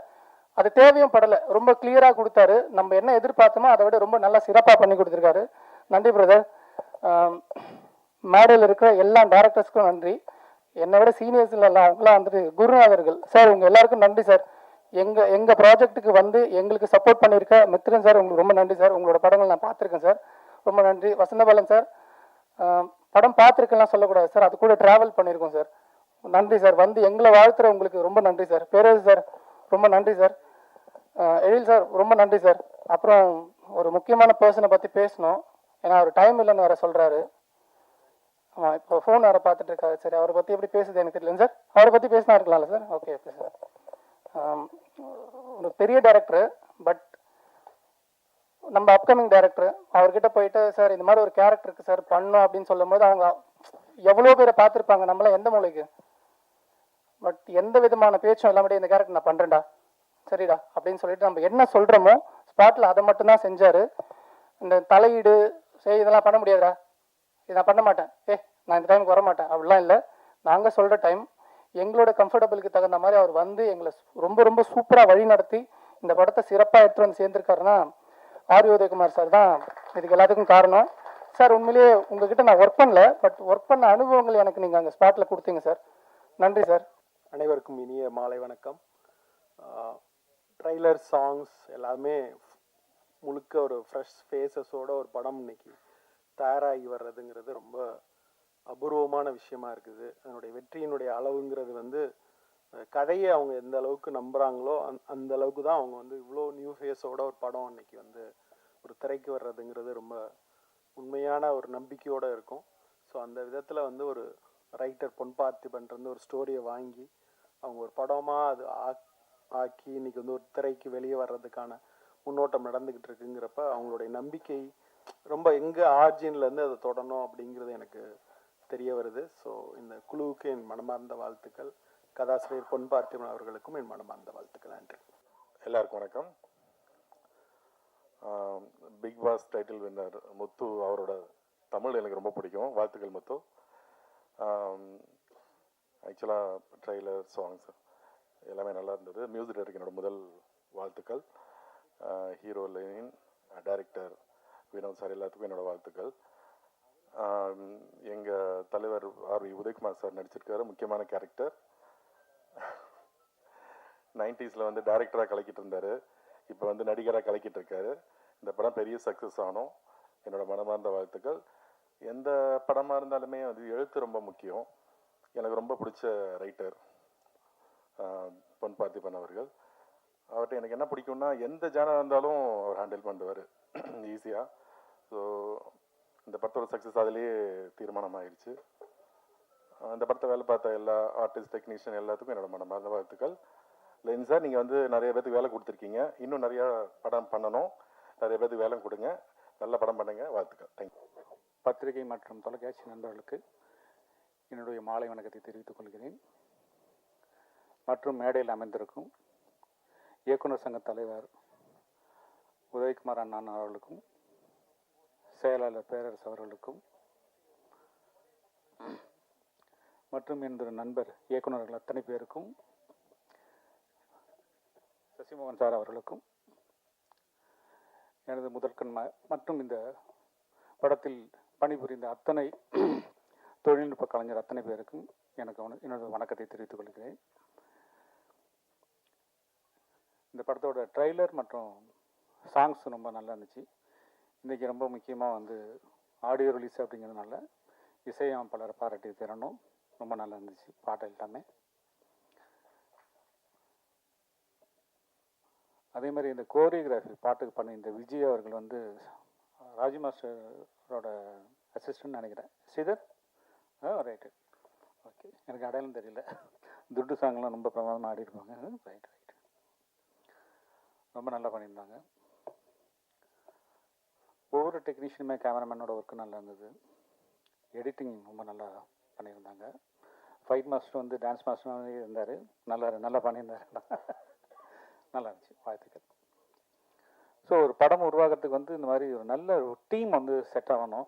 அது தேவையும் படலை, ரொம்ப கிளியராக கொடுத்தாரு. நம்ம என்ன எதிர்பார்த்தோமோ அதை விட ரொம்ப நல்லா சிறப்பாக பண்ணி கொடுத்துருக்காரு. நன்றி பிரதர். மேடையில் இருக்கிற எல்லா டேரக்டர்ஸ்க்கும் நன்றி. என்னை விட சீனியர்ஸ் இல்லை, அவங்களாம் வந்துட்டு குருநாதர்கள் சார். உங்கள் எல்லாருக்கும் நன்றி சார். எங்கள் ப்ராஜெக்ட்டுக்கு வந்து எங்களுக்கு சப்போர்ட் பண்ணியிருக்க மித்ரன் சார், உங்களுக்கு ரொம்ப நன்றி சார். உங்களோட படங்கள் நான் பார்த்துருக்கேன் சார், ரொம்ப நன்றி. வசந்தபாலன் சார், படம் பார்த்துருக்கலாம் சொல்லக்கூடாது சார், அது கூட ட்ராவல் பண்ணியிருக்கோம் சார், நன்றி சார். வந்து எங்களை வாழ்த்துற உங்களுக்கு ரொம்ப நன்றி சார். பேரரசு சார் ரொம்ப நன்றி சார். எழில் சார் ரொம்ப நன்றி சார். அப்புறம் ஒரு முக்கியமான பர்சனை பற்றி பேசணும், ஏன்னா அவர் டைம் இல்லைன்னு வேறு சொல்கிறாரு. ஆமாம், இப்போ ஃபோன் வேறு பார்த்துட்டு இருக்காரு. சரி, அவரை பற்றி எப்படி பேசுது எனக்கு தெரியல சார். அவரை பற்றி பேசினா இருக்கலாம்ல சார்? Okay sir. ஒரு பெரிய டைரக்டர், பட் நம்ம அப்கமிங் டைரக்டர், அவர்கிட்ட போயிட்டு சார் இந்த மாதிரி ஒரு கேரக்டருக்கு சார் பண்ணோம் அப்படின்னு சொல்லும் போது அவங்க எவ்வளோ பேரை பார்த்துருப்பாங்க, நம்மளாம் எந்த மூலைக்கு. பட் எந்த விதமான பேச்சும் எல்லாமே இந்த கேரக்டர் நான் பண்ணுறேன்டா, சரிடா அப்படின்னு சொல்லிட்டு நம்ம என்ன சொல்கிறோமோ ஸ்பாட்டில் அதை மட்டும்தான் செஞ்சார். இந்த தலையீடு இதெல்லாம் பண்ண முடியாதுடா, இதை நான் பண்ண மாட்டேன், நான் இந்த டைமுக்கு வர மாட்டேன் அப்படிலாம் இல்லை. நாங்கள் சொல்கிற டைம் எங்களோட கம்ஃபர்டபுளுக்கு தகுந்த மாதிரி அவர் வந்து எங்களை ரொம்ப ரொம்ப சூப்பராக வழி நடத்தி இந்த படத்தை சிறப்பாக எடுத்துகிட்டு வந்து சேர்ந்துருக்காருன்னா ஆர் உதயகுமார் சார் தான் இதுக்கு எல்லாத்துக்கும் காரணம். சார் உண்மையிலேயே உங்ககிட்ட நான் ஒர்க் பண்ணல, பட் ஒர்க் பண்ண அனுபவங்கள் எனக்கு நீங்கள் அங்கே ஸ்பாட்டில் கொடுத்தீங்க சார், நன்றி சார். அனைவருக்கும் இனிய மாலை வணக்கம். ட்ரைலர் சாங்ஸ் எல்லாமே முழுக்க ஒரு ஃப்ரெஷ் ஃபேஸஸோட ஒரு படம் இன்னைக்கு தயாராகி வர்றதுங்கிறது ரொம்ப அபூர்வமான விஷயமா இருக்குது. அதனுடைய வெற்றியினுடைய அளவுங்கிறது வந்து கதையை அவங்க எந்த அளவுக்கு நம்புகிறாங்களோ அந்த அளவுக்கு தான் அவங்க வந்து இவ்வளோ நியூ ஃபேஸோட ஒரு படம் இன்னைக்கு வந்து ஒரு திரைக்கு வர்றதுங்கிறது ரொம்ப உண்மையான ஒரு நம்பிக்கையோடு இருக்கும். ஸோ அந்த விதத்தில் வந்து ஒரு ரைட்டர் பொன் பார்த்திபன் ஒரு ஸ்டோரியை வாங்கி அவங்க ஒரு படமாக அது ஆக்கி இன்னைக்கு வந்து ஒரு திரைக்கு வெளியே வர்றதுக்கான முன்னோட்டம் நடந்துக்கிட்டு இருக்குங்கிறப்ப அவங்களுடைய நம்பிக்கை ரொம்ப எங்கே ஆர்ஜின்லேருந்து அதை தொடணும் அப்படிங்கிறது எனக்கு தெரிய வருது. ஸோ இந்த குழுவுக்கு என் மனமார்ந்த வாழ்த்துக்கள். கதாசிரியர் பொன் பார்த்திபன் அவர்களுக்கும் என் மனமார்ந்த வாழ்த்துக்கள். நன்றி. எல்லாருக்கும் வணக்கம். பிக் பாஸ் டைட்டில் வின்னர் முத்து அவரோட தமிழ் எனக்கு ரொம்ப பிடிக்கும். வாழ்த்துக்கள் முத்து. ஆக்சுவலாக ட்ரெய்லர் சாங்ஸ் எல்லாமே நல்லா இருந்தது. மியூசிக் டைரக்டருக்கு என்னோட முதல் வாழ்த்துக்கள். Hero Lenin, director Vinod sir எல்லாத்துக்கும் என்னோடய வாழ்த்துக்கள். எங்கள் தலைவர் ஆர் வி உதயகுமார் சார் நடிச்சிருக்காரு. முக்கியமான கேரக்டர். 90s வந்து டைரக்டராக கலக்கிட்டு இருந்தார், இப்போ வந்து நடிகராக கலக்கிட்டு இருக்காரு. இந்த படம் பெரிய சக்ஸஸ் ஆனோம். என்னோட மனமார்ந்த வாழ்த்துக்கள். எந்த படமாக இருந்தாலுமே அது எழுத்து ரொம்ப முக்கியம். எனக்கு ரொம்ப பிடிச்ச ரைட்டர் பொன் பார்த்திபன் அவர்கள். அவர்கிட்ட எனக்கு என்ன பிடிக்கும்னா, எந்த ஜானாக இருந்தாலும் அவர் ஹேண்டில் பண்ணுவார் ஈஸியாக. ஸோ இந்த படத்தோட சக்ஸஸ் அதிலேயே தீர்மானம் ஆயிடுச்சு. அந்த படத்தை வேலை பார்த்த எல்லா ஆர்டிஸ்ட், டெக்னீஷியன் எல்லாத்துக்கும் என்னோட மனமார்ந்த வாழ்த்துக்கள். லெனின் சார், நீங்கள் வந்து நிறைய பேருக்கு வேலை கொடுத்துருக்கீங்க. இன்னும் நிறையா படம் பண்ணணும். நிறைய பேருக்கு வேலை கொடுங்க. நல்ல படம் பண்ணுங்க. வாழ்த்துக்கள். தேங்க்யூ. பத்திரிகை மற்றும் தொலைக்காட்சி நண்பர்களுக்கு என்னுடைய மாலை வணக்கத்தை தெரிவித்துக் கொள்கிறேன். மற்றும் மேடையில் அமைந்திருக்கும் இயக்குனர் சங்க தலைவர் உதயகுமார் அண்ணன் அவர்களுக்கும், செயலாளர் பேரரசு அவர்களுக்கும், மற்றும் எனது நண்பர் இயக்குநர்கள் அத்தனை பேருக்கும், சசிமோகன் சார் அவர்களுக்கும், எனது முதற்கண் மற்றும் இந்த படத்தில் பணிபுரிந்த அத்தனை தொழில்நுட்ப கலைஞர் அத்தனை பேருக்கும் எனது வணக்கத்தை தெரிவித்துக் கொள்கிறேன். இந்த படத்தோட ட்ரெய்லர் மற்றும் சாங்ஸ் ரொம்ப நல்லா இருந்துச்சு. இன்றைக்கி ரொம்ப முக்கியமாக வந்து ஆடியோ ரிலீஸ் அப்படிங்கிறதுனால இசையமைப்பாளரை பாராட்டி தரணும். ரொம்ப நல்லா இருந்துச்சு பாட்டு எல்லாமே. அதே மாதிரி இந்த கோரியோகிராஃபி பாட்டுக்கு பண்ணி இந்த விஜய் அவர்கள் வந்து ராஜு மாஸ்டரோட அசிஸ்டன்ட் நினைக்கிறேன். ஸ்ரீதர் ரைட்டு. ஓகே, எனக்கு அடையாளம் தெரியல. துட்டு சாங்லாம் ரொம்ப பிரமாதமாக ஆடிருப்பாங்க. ரைட். ரொம்ப நல்லா பண்ணியிருந்தாங்க. ஒவ்வொரு டெக்னீஷியனுமே கேமராமேனோட ஒர்க்கு நல்லா இருந்தது. எடிட்டிங் ரொம்ப நல்லா பண்ணியிருந்தாங்க. ஃபைட் மாஸ்டர் வந்து டான்ஸ் மாஸ்டர் இருந்தார். நல்லா பண்ணியிருந்தார். நல்லா இருந்துச்சு. வாழ்த்துக்கள். ஸோ ஒரு படம் உருவாகிறதுக்கு வந்து இந்த மாதிரி ஒரு நல்ல ஒரு டீம் வந்து செட் ஆகணும்.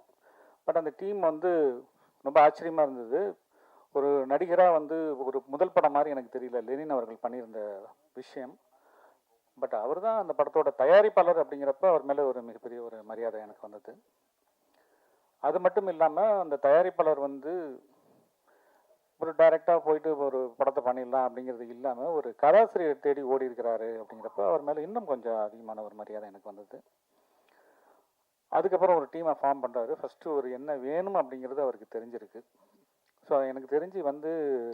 பட் அந்த டீம் வந்து ரொம்ப ஆச்சரியமாக இருந்தது. ஒரு நடிகராக வந்து ஒரு முதல் படம் மாதிரி எனக்கு தெரியல லெனின் அவர்கள் பண்ணியிருந்த விஷயம். பட் அவர் தான் அந்த படத்தோட தயாரிப்பாளர் அப்படிங்கிறப்ப அவர் மேலே ஒரு மிகப்பெரிய ஒரு மரியாதை எனக்கு வந்தது. அது மட்டும் இல்லாமல் அந்த தயாரிப்பாளர் வந்து ஒரு டைரெக்டாக போயிட்டு ஒரு படத்தை பண்ணிடலாம் அப்படிங்கிறது இல்லாமல் ஒரு கதாசிரியர் தேடி ஓடி இருக்கிறாரு அப்படிங்கிறப்ப அவர் மேலே இன்னும் கொஞ்சம் அதிகமான ஒரு மரியாதை எனக்கு வந்தது. அதுக்கப்புறம் ஒரு டீமை ஃபார்ம் பண்ணுறாரு. ஃபஸ்ட்டு ஒரு என்ன வேணும் அப்படிங்கிறது அவருக்கு தெரிஞ்சிருக்கு. ஸோ எனக்கு தெரிஞ்சு வந்து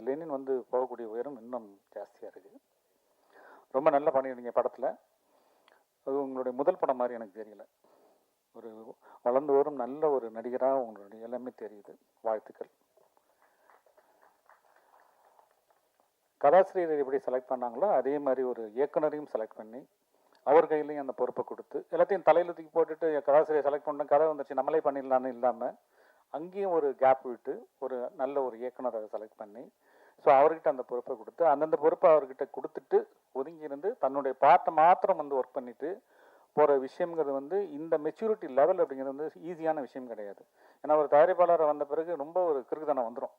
லெனின் வந்து போகக்கூடிய உயரம் இன்னும் ஜாஸ்தியாக இருக்குது. ரொம்ப நல்லா பண்ணியிருந்தீங்க படத்தில். அது உங்களுடைய முதல் படம் மாதிரி எனக்கு தெரியல. ஒரு வளர்ந்து வரும் நல்ல ஒரு நடிகராக உங்களுடைய எல்லாமே தெரியுது. வாழ்த்துக்கள். கதாசிரியர் எப்படி செலக்ட் பண்ணாங்களோ அதே மாதிரி ஒரு இயக்குனரையும் செலக்ட் பண்ணி அவர் கையிலையும் அந்த பொறுப்பை கொடுத்து எல்லாத்தையும் தலையில் தூக்கி போட்டுட்டு கதாசிரியர் செலக்ட் பண்ண கதை வந்துச்சு நம்மளே பண்ணிடலான்னு இல்லாமல் அங்கேயும் ஒரு கேப் விட்டு ஒரு நல்ல ஒரு இயக்குனர் அதை செலக்ட் பண்ணி ஸோ அவர்கிட்ட அந்த பொறுப்பை கொடுத்து அந்தந்த பொறுப்பை அவர்கிட்ட கொடுத்துட்டு ஒதுங்கி இருந்து தன்னுடைய பார்ட்டை மாத்திரம் வந்து ஒர்க் பண்ணிட்டு போகிற விஷயங்கிறது வந்து இந்த மெச்சூரிட்டி லெவல் அப்படிங்கிறது வந்து ஈஸியான விஷயம் கிடையாது. ஏன்னா ஒரு தயாரிப்பாளரை வந்த பிறகு ரொம்ப ஒரு கிறுக்குத்தனம் வந்துடும்.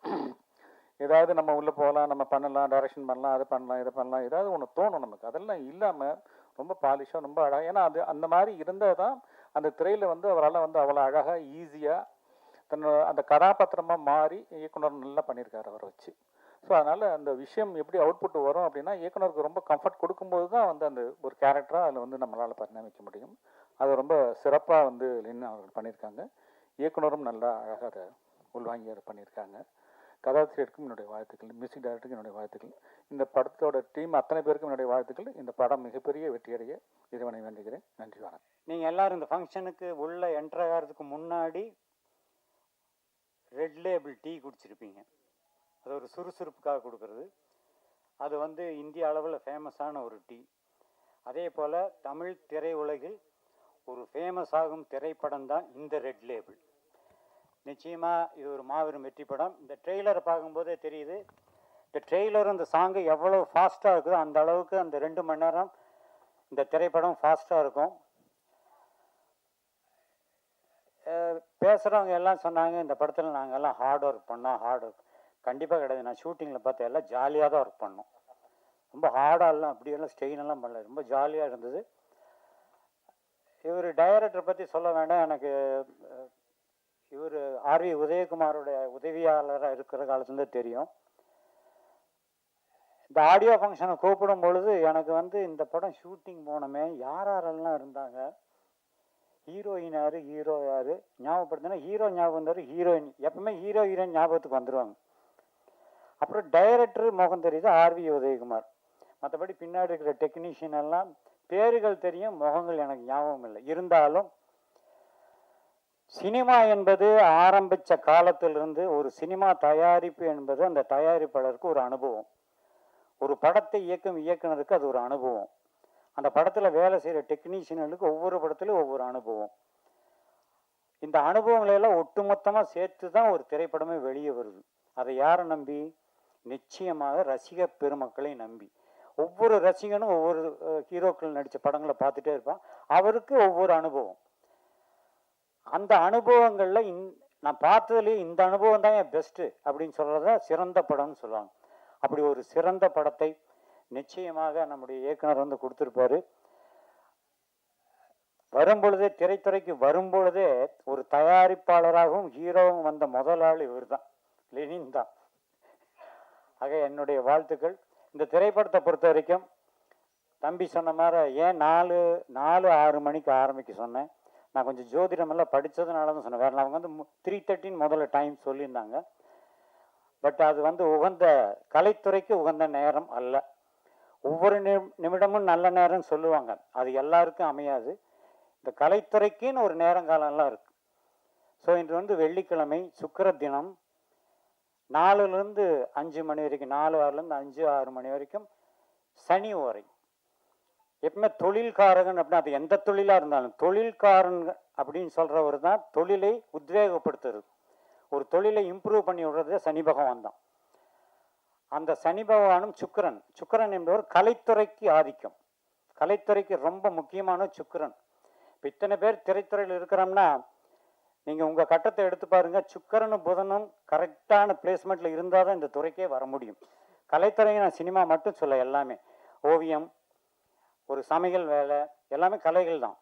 ஏதாவது நம்ம உள்ளே போகலாம், நம்ம பண்ணலாம், டைரக்ஷன் பண்ணலாம், அதை பண்ணலாம், இதை பண்ணலாம், ஏதாவது ஒன்று தோணும் நமக்கு. அதெல்லாம் இல்லாமல் ரொம்ப பாலிஷாக ரொம்ப அழகாக, ஏன்னா அது அந்த மாதிரி இருந்தால் தான் அந்த திரையில் வந்து அவரால் வந்து அவ்வளோ அழகாக ஈஸியாக தன்னோட அந்த கதாபாத்திரமாக மாறி இயக்குனர் நல்லா பண்ணியிருக்காரு அவரை வச்சு. ஸோ அதனால் அந்த விஷயம் எப்படி அவுட்புட் வரும் அப்படின்னா இயக்குனருக்கு ரொம்ப கம்ஃபர்ட் கொடுக்கும்போது தான் வந்து அந்த ஒரு கேரக்டராக அதில் வந்து நம்மளால் பரிணாமிக்க முடியும். அதை ரொம்ப சிறப்பாக வந்து லெனின் அவர்கள் பண்ணியிருக்காங்க. இயக்குனரும் நல்லா அழகாக அதை உள்வாங்கி அதை பண்ணியிருக்காங்க. கதாசிரியருக்கும் என்னுடைய வாழ்த்துக்கள், மியூசிக் டைரக்டருக்கும் என்னுடைய வாழ்த்துக்கள், இந்த படத்தோட டீம் அத்தனை பேருக்கும் என்னுடைய வாழ்த்துக்கள். இந்த படம் மிகப்பெரிய வெற்றியடைய இறைவனை வேண்டுகிறேன். நன்றி, வணக்கம். நீங்கள் எல்லோரும் இந்த ஃபங்க்ஷனுக்கு உள்ளே என்ட்ரு ஆகிறதுக்கு முன்னாடி ரெட் லேபிள் டீ குடிச்சிருப்பீங்க. அது ஒரு சுறுசுறுப்புக்காக கொடுக்குறது. அது வந்து இந்திய அளவில் ஃபேமஸான ஒரு டீ. அதே போல் தமிழ் திரையுலகில் ஒரு ஃபேமஸ் ஆகும் திரைப்படம் தான் இந்த ரெட் லேபிள். நிச்சயமாக இது ஒரு மாபெரும் வெற்றி படம். இந்த ட்ரெய்லரை பார்க்கும்போதே தெரியுது. இந்த ட்ரெய்லரும் இந்த சாங்கு எவ்வளோ ஃபாஸ்ட்டாக இருக்குதோ அந்த அளவுக்கு அந்த 2 மணி நேரம் இந்த திரைப்படம் ஃபாஸ்ட்டாக இருக்கும். பேசுகிறவங்க எல்லாம் சொன்னாங்க இந்த படத்தில் நாங்கள்லாம் ஹார்ட் ஒர்க் பண்ணோம். ஹார்ட் ஒர்க் கண்டிப்பாக கிடையாது. நான் ஷூட்டிங்கில் பார்த்தா எல்லாம் ஜாலியாக தான் ஒர்க் பண்ணோம். ரொம்ப ஹார்டாலாம் அப்படியெல்லாம் ஸ்ட்ரெயினெல்லாம் பண்ணல, ரொம்ப ஜாலியாக இருந்தது. இவர் டைரக்டரை பற்றி சொல்ல வேண்டாம். எனக்கு இவர் ஆர்வி உதயகுமாரோட உதவியாளராக இருக்கிற காலத்துலேருந்து தெரியும். இந்த ஆடியோ ஃபங்க்ஷனை கூப்பிடும் பொழுது எனக்கு வந்து இந்த படம் ஷூட்டிங் போனோமே யாரெல்லாம் இருந்தாங்க, ஹீரோயின் யார், ஹீரோ யார் ஞாபகப்படுத்தினா ஹீரோ ஞாபகம் வந்தார், ஹீரோயின் எப்பவுமே ஹீரோ ஹீரோயின் ஞாபகத்துக்கு வந்துடுவாங்க. அப்புறம் டைரக்டர் முகம் தெரியுது ஆர்வி உதயகுமார். மற்றபடி பின்னாடி இருக்கிற டெக்னீஷியன் எல்லாம் பேர்கள் தெரியும், முகங்கள் எனக்கு ஞாபகம் இல்லை. இருந்தாலும் சினிமா என்பது ஆரம்பித்த காலத்திலிருந்து ஒரு சினிமா தயாரிப்பு என்பது அந்த தயாரிப்பாளருக்கு ஒரு அனுபவம். ஒரு படத்தை இயக்கும் இயக்குனருக்கு அது ஒரு அனுபவம். அந்த படத்தில் வேலை செய்கிற டெக்னீஷியனுக்கு ஒவ்வொரு படத்துலையும் ஒவ்வொரு அனுபவம். இந்த அனுபவங்களெல்லாம் ஒட்டுமொத்தமாக சேர்த்து தான் ஒரு திரைப்படமே வெளியே வருது. அதை யாரை நம்பி? நிச்சயமாக ரசிக பெருமக்களை நம்பி. ஒவ்வொரு ரசிகனும் ஒவ்வொரு ஹீரோக்கள் நடித்த படங்களை பார்த்துட்டே இருப்பான். அவருக்கு ஒவ்வொரு அனுபவம். அந்த அனுபவங்களில் நான் பார்த்ததுலேயே இந்த அனுபவம் தான் என் பெஸ்ட்டு அப்படின்னு சொல்கிறத சிறந்த படம்னு சொல்லுவாங்க. அப்படி ஒரு சிறந்த படத்தை நிச்சயமாக நம்முடைய இயக்குனர் வந்து கொடுத்துருப்பாரு. வரும்பொழுதே திரைத்துறைக்கு வரும்பொழுதே ஒரு தயாரிப்பாளராகவும் ஹீரோவும் வந்த முதல் ஆள் இவர் தான், லெனின் தான். ஆக என்னுடைய வாழ்த்துக்கள். இந்த திரைப்படத்தை பொறுத்த வரைக்கும் தம்பி சொன்ன மாதிரி ஏன் 4-6 மணிக்கு ஆரம்பிக்க சொன்னேன். நான் கொஞ்சம் ஜோதிடமெல்லாம் படித்ததுனால தான் சொன்னேன். வேறு அவங்க வந்து 3:30 முதல்ல டைம் சொல்லியிருந்தாங்க. பட் அது வந்து உகந்த கலைத்துறைக்கு உகந்த நேரம் அல்ல. ஒவ்வொரு நிமிடமும் நல்ல நேரம் சொல்லுவாங்க, அது எல்லாருக்கும் அமையாது. இந்த கலைத்துறைக்குன்னு ஒரு நேரங்காலம்லாம் இருக்குது. ஸோ இன்று வந்து வெள்ளிக்கிழமை சுக்கிர தினம் 4லேருந்து 5 மணி வரைக்கும், 4-6லேருந்து 5-6 மணி வரைக்கும் சனி ஓரை. எப்பவுமே தொழில்காரகன் அப்படின்னா அது எந்த தொழிலாக இருந்தாலும் தொழில்காரன் அப்படின்னு சொல்கிறவர் தான் தொழிலை உத்வேகப்படுத்துறது, ஒரு தொழிலை இம்ப்ரூவ் பண்ணி விடுறது சனி பகவான் தான். அந்த சனி பகவானும் சுக்கிரன் என்பவர் கலைத்துறைக்கு ஆதிக்கம், கலைத்துறைக்கு ரொம்ப முக்கியமான சுக்கிரன். இப்போ இத்தனை பேர் திரைத்துறையில் இருக்கிறோம்னா நீங்கள் உங்கள் கட்டத்தை எடுத்து பாருங்கள், சுக்கிரனும் புதனும் கரெக்டான பிளேஸ்மெண்ட்டில் இருந்தால் தான் இந்த துறைக்கே வர முடியும். கலைத்துறையை நான் சினிமா மட்டும் சொல்ல, எல்லாமே ஓவியம், ஒரு சமையல் வேலை, எல்லாமே கலைகள் தான்.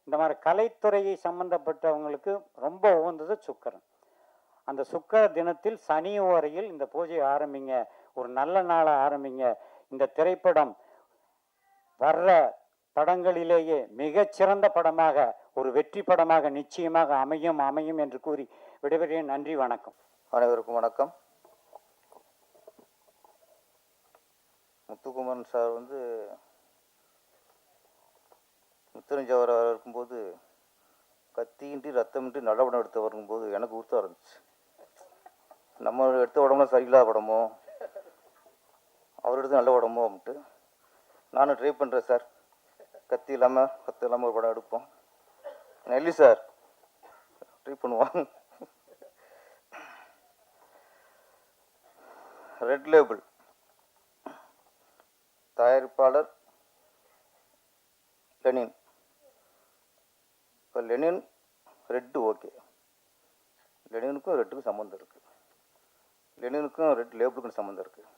இந்த மாதிரி கலைத்துறையை சம்பந்தப்பட்டவங்களுக்கு ரொம்ப உகந்தது சுக்கிரன். அந்த சுக்கிர தினத்தில் சனி ஓரையில் இந்த பூஜையை ஆரம்பிங்க, ஒரு நல்ல நாளை ஆரம்பிங்க. இந்த திரைப்படம் வர்ற படங்களிலேயே மிகச்சிறந்த படமாக, ஒரு வெற்றி படமாக நிச்சயமாக அமையும் என்று கூறி விடைபெறுகிறேன். நன்றி, வணக்கம். அனைவருக்கும் வணக்கம். முத்துக்குமரன் சார் வந்து முத்தரஞ்சவர் இருக்கும்போது கத்தியின்றி ரத்தமின்றி நல்ல படம் எடுத்து வரும்போது எனக்கு உறுத்தம் இருந்துச்சு. நம்ம எடுத்த படம்லாம் சரியில்லாத படமோ, அவர் எடுத்து நல்ல படமோ அப்படின்ட்டு நானும் ட்ரை பண்ணுறேன் சார். கத்தி இல்லாமல் ஒரு படம் எடுப்போம். நெல்லி சார் ட்ரை பண்ணுவாங்க. ரெட் லேபிள் தயாரிப்பாளர் லெனின். இப்போ லெனின் ரெட்டு ஓகே, லெனினுக்கும் ரெட்டுக்கும் சம்மந்தம் இருக்குது, லெனினுக்கும் ரெட் லேபிளுக்கும் சம்மந்தம் இருக்குது.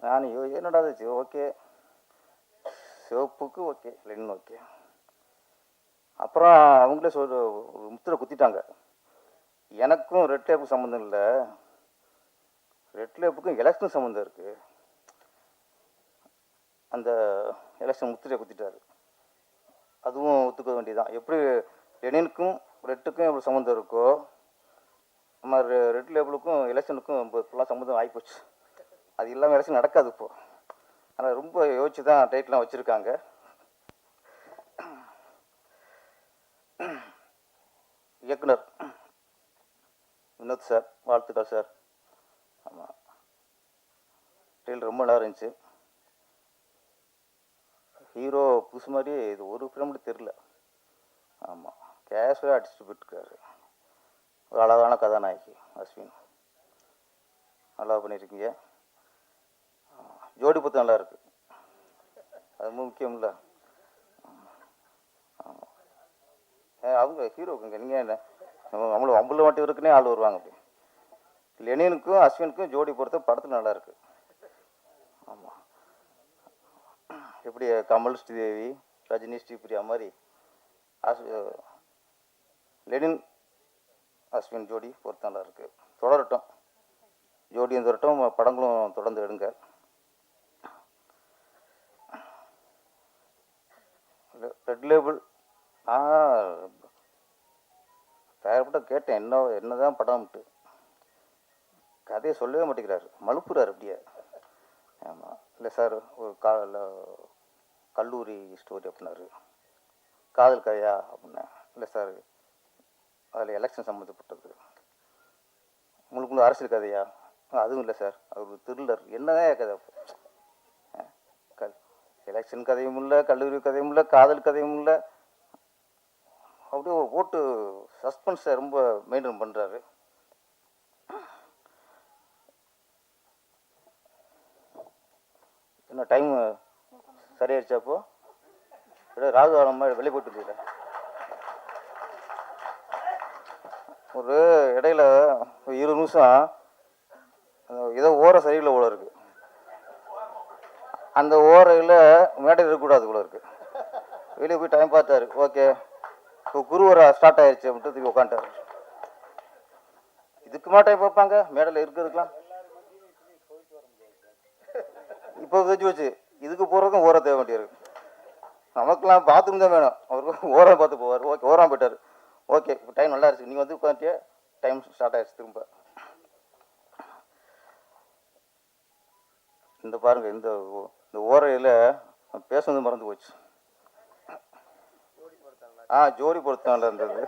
நான் என்னடா ஓகே, சிவப்புக்கு ஓகே, லெனின் ஓகே. அப்புறம் அவங்களே ஒரு முத்திரை குத்திட்டாங்க, எனக்கும் ரெட் லேப்புக்கும் சம்மந்தம் இல்லை, ரெட் லேப்புக்கும் எலெக்ஷன் சம்மந்தம் இருக்குது. அந்த எலெக்ஷன் முத்திரையை குத்திட்டாரு. அதுவும் ஒத்துக்க வேண்டியதான். எப்படி லெனினுக்கும் ரெட்டுக்கும் எப்படி சம்மந்தம் இருக்கோ, நம்ம ரெட் லேபிளுக்கும் எலெக்ஷனுக்கும் ஃபுல்லாக சம்மந்தம் ஆகிப்போச்சு. அது இல்லாமல் எலெக்ஷன் நடக்காது இப்போது. ஆனால் ரொம்ப யோசிச்சு தான் டைட்லாம் வச்சுருக்காங்க. இயக்குனர் வினோத் சார், வாழ்த்துக்கள் சார். ஆமாம், ட்ரெயில் ரொம்ப நல்லா இருந்துச்சு. ஹீரோ புதுசு மாதிரியே இது ஒரு ஃபிலிம் தெரில. ஆமாம், கேஷுவலாக அடிச்சுட்டு போயிட்டுருக்காரு. ஒரு அழகான கதாநாயகி அஸ்வின், நல்லா பண்ணியிருக்கீங்க. ஜோடி பத்து நல்லா இருக்குது. அது ரொம்ப முக்கியம்ல. அவங்க ஹீரோக்குங்க நீங்கள் என்ன நம்மளும் அம்புல மாட்டி இருக்குன்னே ஆள் வருவாங்க. அப்படி லெனினுக்கும் அஸ்வினுக்கும் ஜோடி பொறுத்த படத்தில் நல்லா இருக்கு. ஆமாம், எப்படி கமல் ஸ்ரீதேவி ரஜினி ஸ்ரீபிரியா மாதிரி லெனின் அஸ்வின் ஜோடி பொறுத்த நல்லா இருக்கு. தொடரட்டும், ஜோடியும் தொடரட்டும், படங்களும் தொடர்ந்து எடுங்க. ரெட் லேபிள் தயாரிப்பட்ட கேட்டேன், என்னதான் படம்ட்டு. கதையை சொல்லவே மாட்டேங்கிறாரு, மழுப்புறாரு அப்படியே. ஆமாம், இல்லை சார் ஒரு கல்லூரி ஸ்டோரி அப்படின்னாரு. காதல் கதையா அப்படின்னேன். இல்லை சார் அதில் எலெக்ஷன் சம்மந்தப்பட்டது. உங்களுக்கு அரசியல் கதையா? அதுவும் இல்லை சார், அது ஒரு த்ரில்லர். என்னதான் கதை? எலெக்ஷன் கதையும் இல்லை, கல்லூரி கதையும் இல்லை, காதல் கதையும் இல்லை. அப்படியே போட்டு சஸ்பென்ஸை ரொம்ப மெயின்டைன் பண்ணுறாரு. என்ன டைம் சரியாயிடுச்சாப்போ? ராகு காலம் மாதிரி வெளியே போட்டு போயிட. ஒரு இடையில 20 நிமிஷம் ஏதோ ஓர சரியில்லை போல இருக்கு. அந்த ஓரையில் மேடை இருக்கக்கூடாது போல இருக்கு. வெளியே போய் டைம் பார்த்தாரு. ஓகே, இப்போ குருவரை ஸ்டார்ட் ஆயிடுச்சு அப்படின்ட்டு திருப்பி உட்காந்துட்டாரு. இதுக்கு டைம் பார்ப்பாங்க மேடையில் இருக்கிறதுக்கெலாம். இப்போ வச்சு வச்சு இதுக்கு போகிறதுக்கும் ஓர தேவை வேண்டியிருக்கு. நமக்குலாம் பாத்ரூம் தான் வேணும், அவருக்கு ஓரம் பார்த்து போவார். ஓகே, ஓரம் போயிட்டார். ஓகே, இப்போ டைம் நல்லா இருந்துச்சு, நீங்கள் வந்து உட்காந்துட்டே டைம் ஸ்டார்ட் ஆயிடுச்சு திரும்ப. இந்த பாருங்க, இந்த ஓரையில் பேசுனது மறந்து போச்சு. ஜோடி பொறுத்த நல்லா இருந்தது.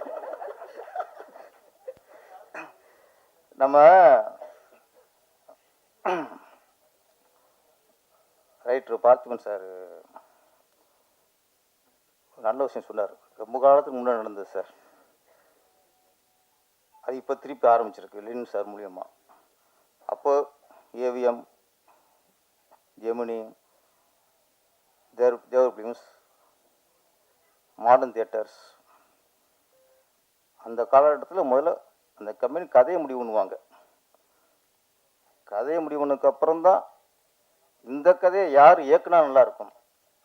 நம்ம ரைட்டர் பார்த்திபன் சார் நல்ல விஷயம் சொன்னார். ரொம்ப காலத்துக்கு முன்னாடி நடந்தது சார், அது இப்போ திருப்பி ஆரம்பிச்சிருக்கு லெனின் சார் மூலியமா. அப்போ ஏவிஎம், ஜெமினி, தேவர் ஃபிலிம்ஸ், மாடர்ன் தியேட்டர்ஸ், அந்த காலகட்டத்தில் முதல்ல அந்த கம்பெனி கதையை முடிவு பண்ணுவாங்க. கதையை முடிவு பண்ணதுக்கப்புறம்தான் இந்த கதையை யார் இயக்குனா நல்லா இருக்கும்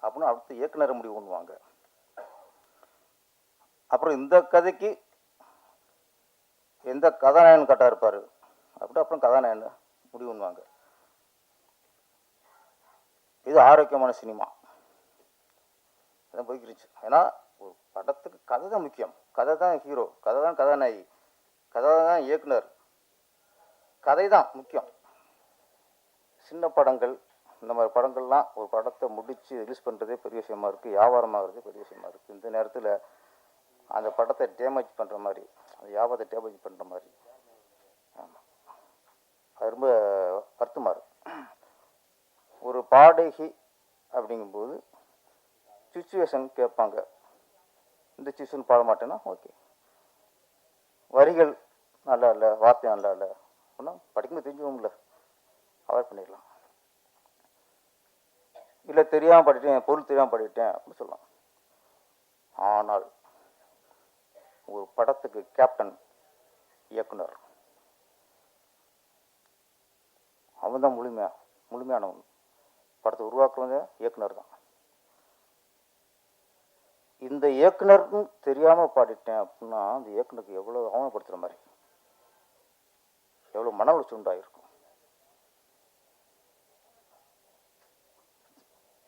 அப்படின்னு அடுத்த இயக்குனரை முடிவு பண்ணுவாங்க. அப்புறம் இந்த கதைக்கு எந்த கதாநாயகன் கரெக்டாக இருப்பார் அப்படி அப்புறம் கதாநாயகன் முடிவு பண்ணுவாங்க. இது ஆரோக்கியமான சினிமா அதான் போய்க்கிருச்சு. ஏன்னா ஒரு படத்துக்கு கதை தான் முக்கியம், கதை தான் ஹீரோ, கதை தான் கதாநாயகி, கதை தான் இயக்குனர், கதை தான் முக்கியம். சின்ன படங்கள் இந்த மாதிரி படங்கள்லாம் ஒரு படத்தை முடித்து ரிலீஸ் பண்ணுறதே பெரிய விஷயமா இருக்குது, வியாபாரமாகிறதே பெரிய விஷயமா இருக்குது. இந்த நேரத்தில் அந்த படத்தை டேமேஜ் பண்ணுற மாதிரி, அந்த வியாபாரத்தை டேமேஜ் பண்ணுற மாதிரி, ஆமாம், அது ரொம்ப வருத்தமாக இருக்கு. ஒரு பாடகி அப்படிங்கும்போது சுச்சுவேஷன் கேட்பாங்க. இந்த சுச்சுவேஷன் பாட மாட்டேன்னா ஓகே, வரிகள் நல்லா இல்லை, வார்த்தை நல்லா இல்லை அப்படின்னா படிக்கும்போது தெரிஞ்சுவோம்ல, அவாய்ட் பண்ணிடலாம். இல்லை தெரியாமல் பாடிட்டேன், பொருள் தெரியாமல் பாடிட்டேன் அப்படின்னு சொல்லலாம். ஆனால் ஒரு படத்துக்கு கேப்டன் இயக்குனர், அவன் தான் முழுமையானவன். படத்தை உருவாக்குறவங்க இயக்குனர் தான். இந்த இயக்குனருக்கு தெரியாமல் பாடிட்டேன் அப்படின்னா அந்த இயக்குனருக்கு எவ்வளோ அவமானப்படுத்துகிற மாதிரி, எவ்வளோ மன உளைச்சல் உண்டாயிருக்கும்.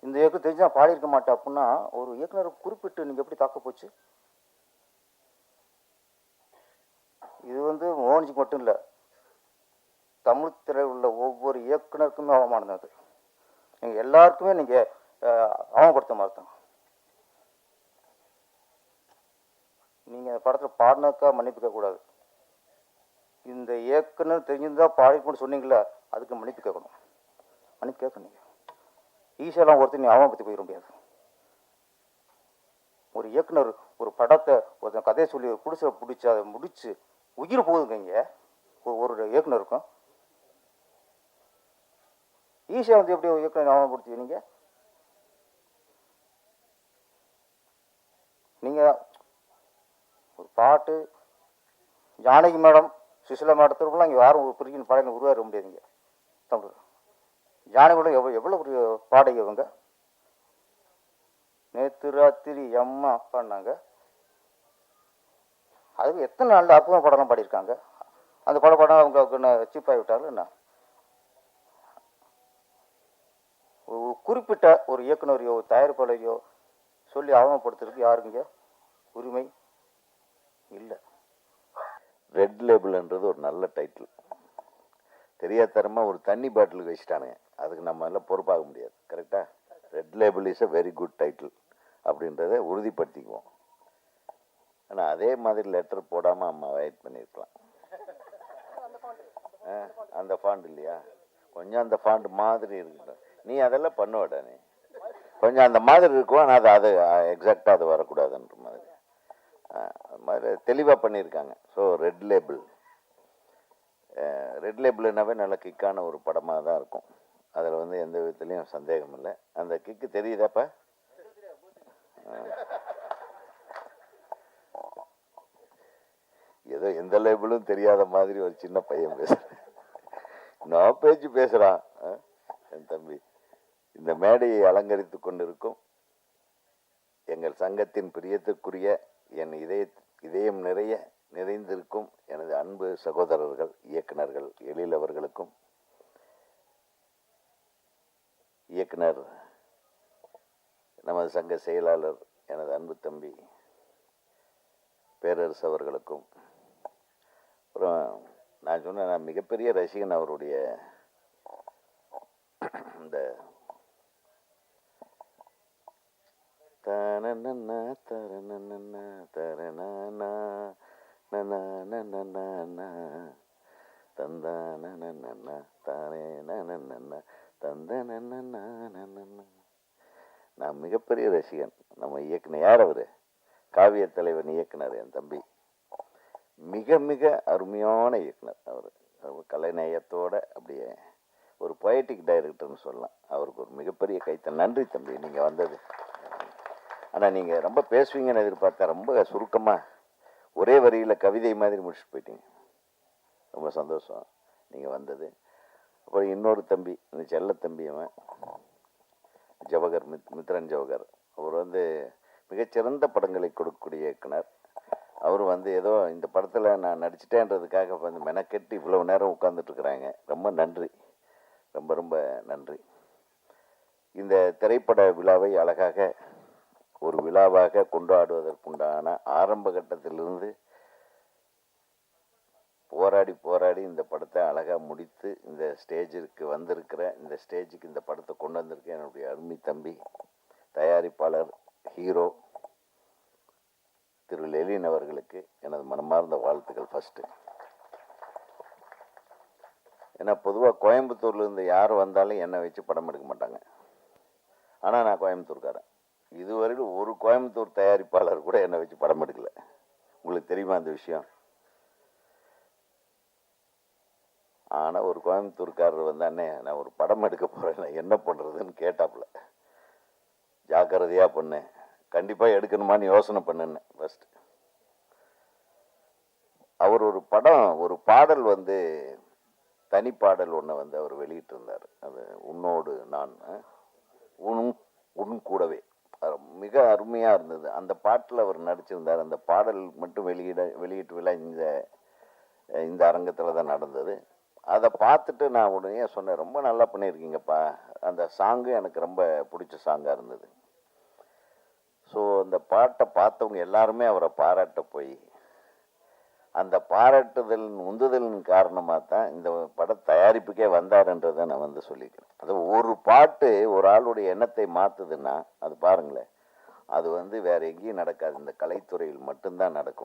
இந்த இயக்குனர் தெரிஞ்சு நான் பாடியிருக்க மாட்டேன் அப்படின்னா ஒரு இயக்குனரை குறிப்பிட்டு நீங்கள் எப்படி தாக்க போச்சு? இது மோகன்ஜிக்கு மட்டும் இல்லை, தமிழ் திரையில் உள்ள ஒவ்வொரு இயக்குனருக்குமே அவமானம் அது. நீங்கள் எல்லாருக்குமே நீங்கள் அவமானப்படுத்த மாதிரி தான். நீங்கள் அந்த படத்தில் பாடினாக்கா மன்னிப்பு கூடாது. இந்த இயக்குனர் தெரிஞ்சிருந்தால் பாடிக்கணும்னு சொன்னீங்களா, அதுக்கு மன்னிப்பு கேட்கணும். மன்னிப்பு கேட்கணும். நீங்கள் ஈஸியெல்லாம் ஒருத்தர் நீ அவமானப்படுத்தி போயிட முடியாது. ஒரு இயக்குனர் ஒரு படத்தை ஒருத்தன் கதையை சொல்லி குடிசை பிடிச்சி அதை முடிச்சு உயிர் போகுதுங்க. இங்கே ஒரு இயக்குனருக்கும் ஈஸியாக எப்படி ஒரு இயக்குனர் அவமானப்படுத்துவீங்க? நீங்கள் ஒரு பாட்டு ஜானகி மேடம் சுசிலா மேடத்திற்குலாம் இங்கே யாரும் ஒரு பிரிக்கின் பாடகை உருவாக முடியாதுங்க. தமிழ் ஜானகி மேடம் எவ்வளோ ஒரு பாடகை இவங்க. நேற்று ராத்திரி அம்மா பாடினாங்க. அது எத்தனை நல்ல அற்புதமாக படம்லாம் பாடியிருக்காங்க. அந்த படம் அவங்க சீப்பாகி விட்டாலும் என்ன, ஒரு குறிப்பிட்ட ஒரு இயக்குனரையோ தயாரிப்பாளரையோ சொல்லி அவமானப்படுத்துறதுக்கு யாருங்க உரிமை இல்லை. ரெட் லேபிள்ன்றது ஒரு நல்ல டைட்டில். தெரியாதரமாக ஒரு தண்ணி பாட்டிலுக்கு வச்சுட்டானுங்க, அதுக்கு நம்ம எல்லாம் பொறுப்பாக முடியாது. கரெக்டாக red label is a very good title அப்படின்றத உறுதிப்படுத்திக்குவோம். ஆனால் அதே மாதிரி லெட்டர் போடாமல் அம்மா வெயிட் பண்ணியிருக்கலாம். அந்த ஃபாண்ட் இல்லையா, கொஞ்சம் அந்த ஃபாண்ட் மாதிரி இருக்கு. நீ அதெல்லாம் பண்ணுவடா, நீ கொஞ்சம் அந்த மாதிரி இருக்கும். ஆனால் அது எக்ஸாக்டாக அது வரக்கூடாதுன்ற மாதிரி அது மாதிரி தெளிவாக பண்ணியிருக்காங்க. ஸோ ரெட் லேபிள்னாவே நல்ல கிக்கான ஒரு படமாக தான் இருக்கும். அதில் வந்து எந்த விதத்துலேயும் சந்தேகம் இல்லை. அந்த கிக்கு தெரியுதாப்பா? ஏதோ எந்த லேபிளும் தெரியாத மாதிரி ஒரு சின்ன பையன் பேசுகிறேன். நான் பேச்சு பேசுகிறான் என் தம்பி. இந்த மேடையை அலங்கரித்து கொண்டிருக்கும் எங்கள் சங்கத்தின் பிரியத்திற்குரிய என் இதயம் நிறைந்திருக்கும் எனது அன்பு சகோதரர்கள், இயக்குனர்கள் எழில் அவர்களுக்கும், இயக்குனர் நமது சங்க செயலாளர் எனது அன்பு தம்பி பேரரசு அவர்களுக்கும், அப்புறம் நான் சொன்ன நான் மிகப்பெரிய ரசிகன் அவருடைய இந்த தரணா தரணா தரணா தந்தான தானே தந்தன. நான் மிகப்பெரிய ரசிகன். நம்ம இயக்குனர் யார் அவரு? காவிய தலைவன் இயக்குனர் என் தம்பி. மிக மிக அருமையான இயக்குனர் அவர். கலைநயத்தோட அப்படியே ஒரு பொயட்டிக் டைரக்டர்னு சொல்லலாம். அவருக்கு ஒரு மிகப்பெரிய கைத்தல். நன்றி தம்பி நீங்கள் வந்தது. ஆனால் நீங்கள் ரொம்ப பேசுவீங்கன்னு எதிர்பார்த்தா ரொம்ப சுருக்கமாக ஒரே வரியில் கவிதை மாதிரி முடிச்சுட்டு போயிட்டீங்க. ரொம்ப சந்தோஷம் நீங்கள் வந்தது. அப்புறம் இன்னொரு தம்பி, இந்த செல்ல தம்பி அவன் ஜவஹர், மித்ரன் ஜவஹர். அவர் வந்து மிகச்சிறந்த படங்களை கொடுக்கக்கூடிய இயக்குனர். அவர் வந்து ஏதோ இந்த படத்தில் நான் நடிச்சிட்டேன்றதுக்காக வந்து மெனக்கெட்டு இவ்வளவு நேரம் உட்காந்துட்ருக்குறாங்க. ரொம்ப நன்றி, ரொம்ப ரொம்ப நன்றி. இந்த திரைப்பட விழாவை அழகாக ஒரு விழாவாக கொண்டாடுவதற்குண்டான ஆரம்ப கட்டத்திலிருந்து போராடி இந்த படத்தை அழகாக முடித்து இந்த ஸ்டேஜிற்கு வந்திருக்கிற, இந்த ஸ்டேஜுக்கு இந்த படத்தை கொண்டு வந்திருக்க என்னுடைய அருமை தம்பி தயாரிப்பாளர் ஹீரோ திரு லெலின் அவர்களுக்கு எனது மனமார்ந்த வாழ்த்துக்கள். ஃபஸ்ட்டு ஏன்னா பொதுவாக கோயம்புத்தூர்லேருந்து யார் வந்தாலும் என்னை வச்சு படம் எடுக்க மாட்டாங்க. ஆனால் நான் கோயம்புத்தூர்காரன். இதுவரையில் ஒரு கோயம்புத்தூர் தயாரிப்பாளர் கூட என்னை வச்சு படம் எடுக்கலை. உங்களுக்கு தெரியுமா அந்த விஷயம்? ஆனால் ஒரு கோயம்புத்தூர்காரர் வந்து அண்ணே நான் ஒரு படம் எடுக்க போகிறேன், நான் என்ன பண்ணுறதுன்னு கேட்டாப்புல. ஜாக்கிரதையாக பண்ணேன், கண்டிப்பாக எடுக்கணுமான்னு யோசனை பண்ணுன்னு ஃபஸ்ட்டு. அவர் ஒரு படம், ஒரு பாடல் வந்து தனிப்பாடல் ஒன்று வந்து அவர் வெளியிட்டிருந்தார். அது உன்னோடு நான் உன் கூடவே, மிக அருமையாக இருந்தது. அந்த பாட்டில் அவர் நடிச்சிருந்தார். அந்த பாடல் மட்டும் வெளியீட்டு விழா இந்த அரங்கத்தில் தான் நடந்தது. அதை பார்த்துட்டு நான் உடனே சொன்னேன், ரொம்ப நல்லா பண்ணியிருக்கீங்கப்பா. அந்த சாங்கு எனக்கு ரொம்ப பிடிச்ச சாங்காக இருந்தது. ஸோ அந்த பாட்டை பார்த்தவங்க எல்லாருமே அவரை பாராட்ட போய் அந்த பாராட்டுதலின் உந்துதலின் காரணமாக தான் இந்த பட தயாரிப்புக்கே வந்தாருன்றதை நான் வந்து சொல்லிக்கிறேன். அது ஒரு பாட்டு ஒரு ஆளுடைய எண்ணத்தை மாற்றுதுன்னா அது பாருங்களேன், அது வந்து வேற எங்கேயும் நடக்காது, இந்த கலைத்துறையில் மட்டும்தான் நடக்கும்.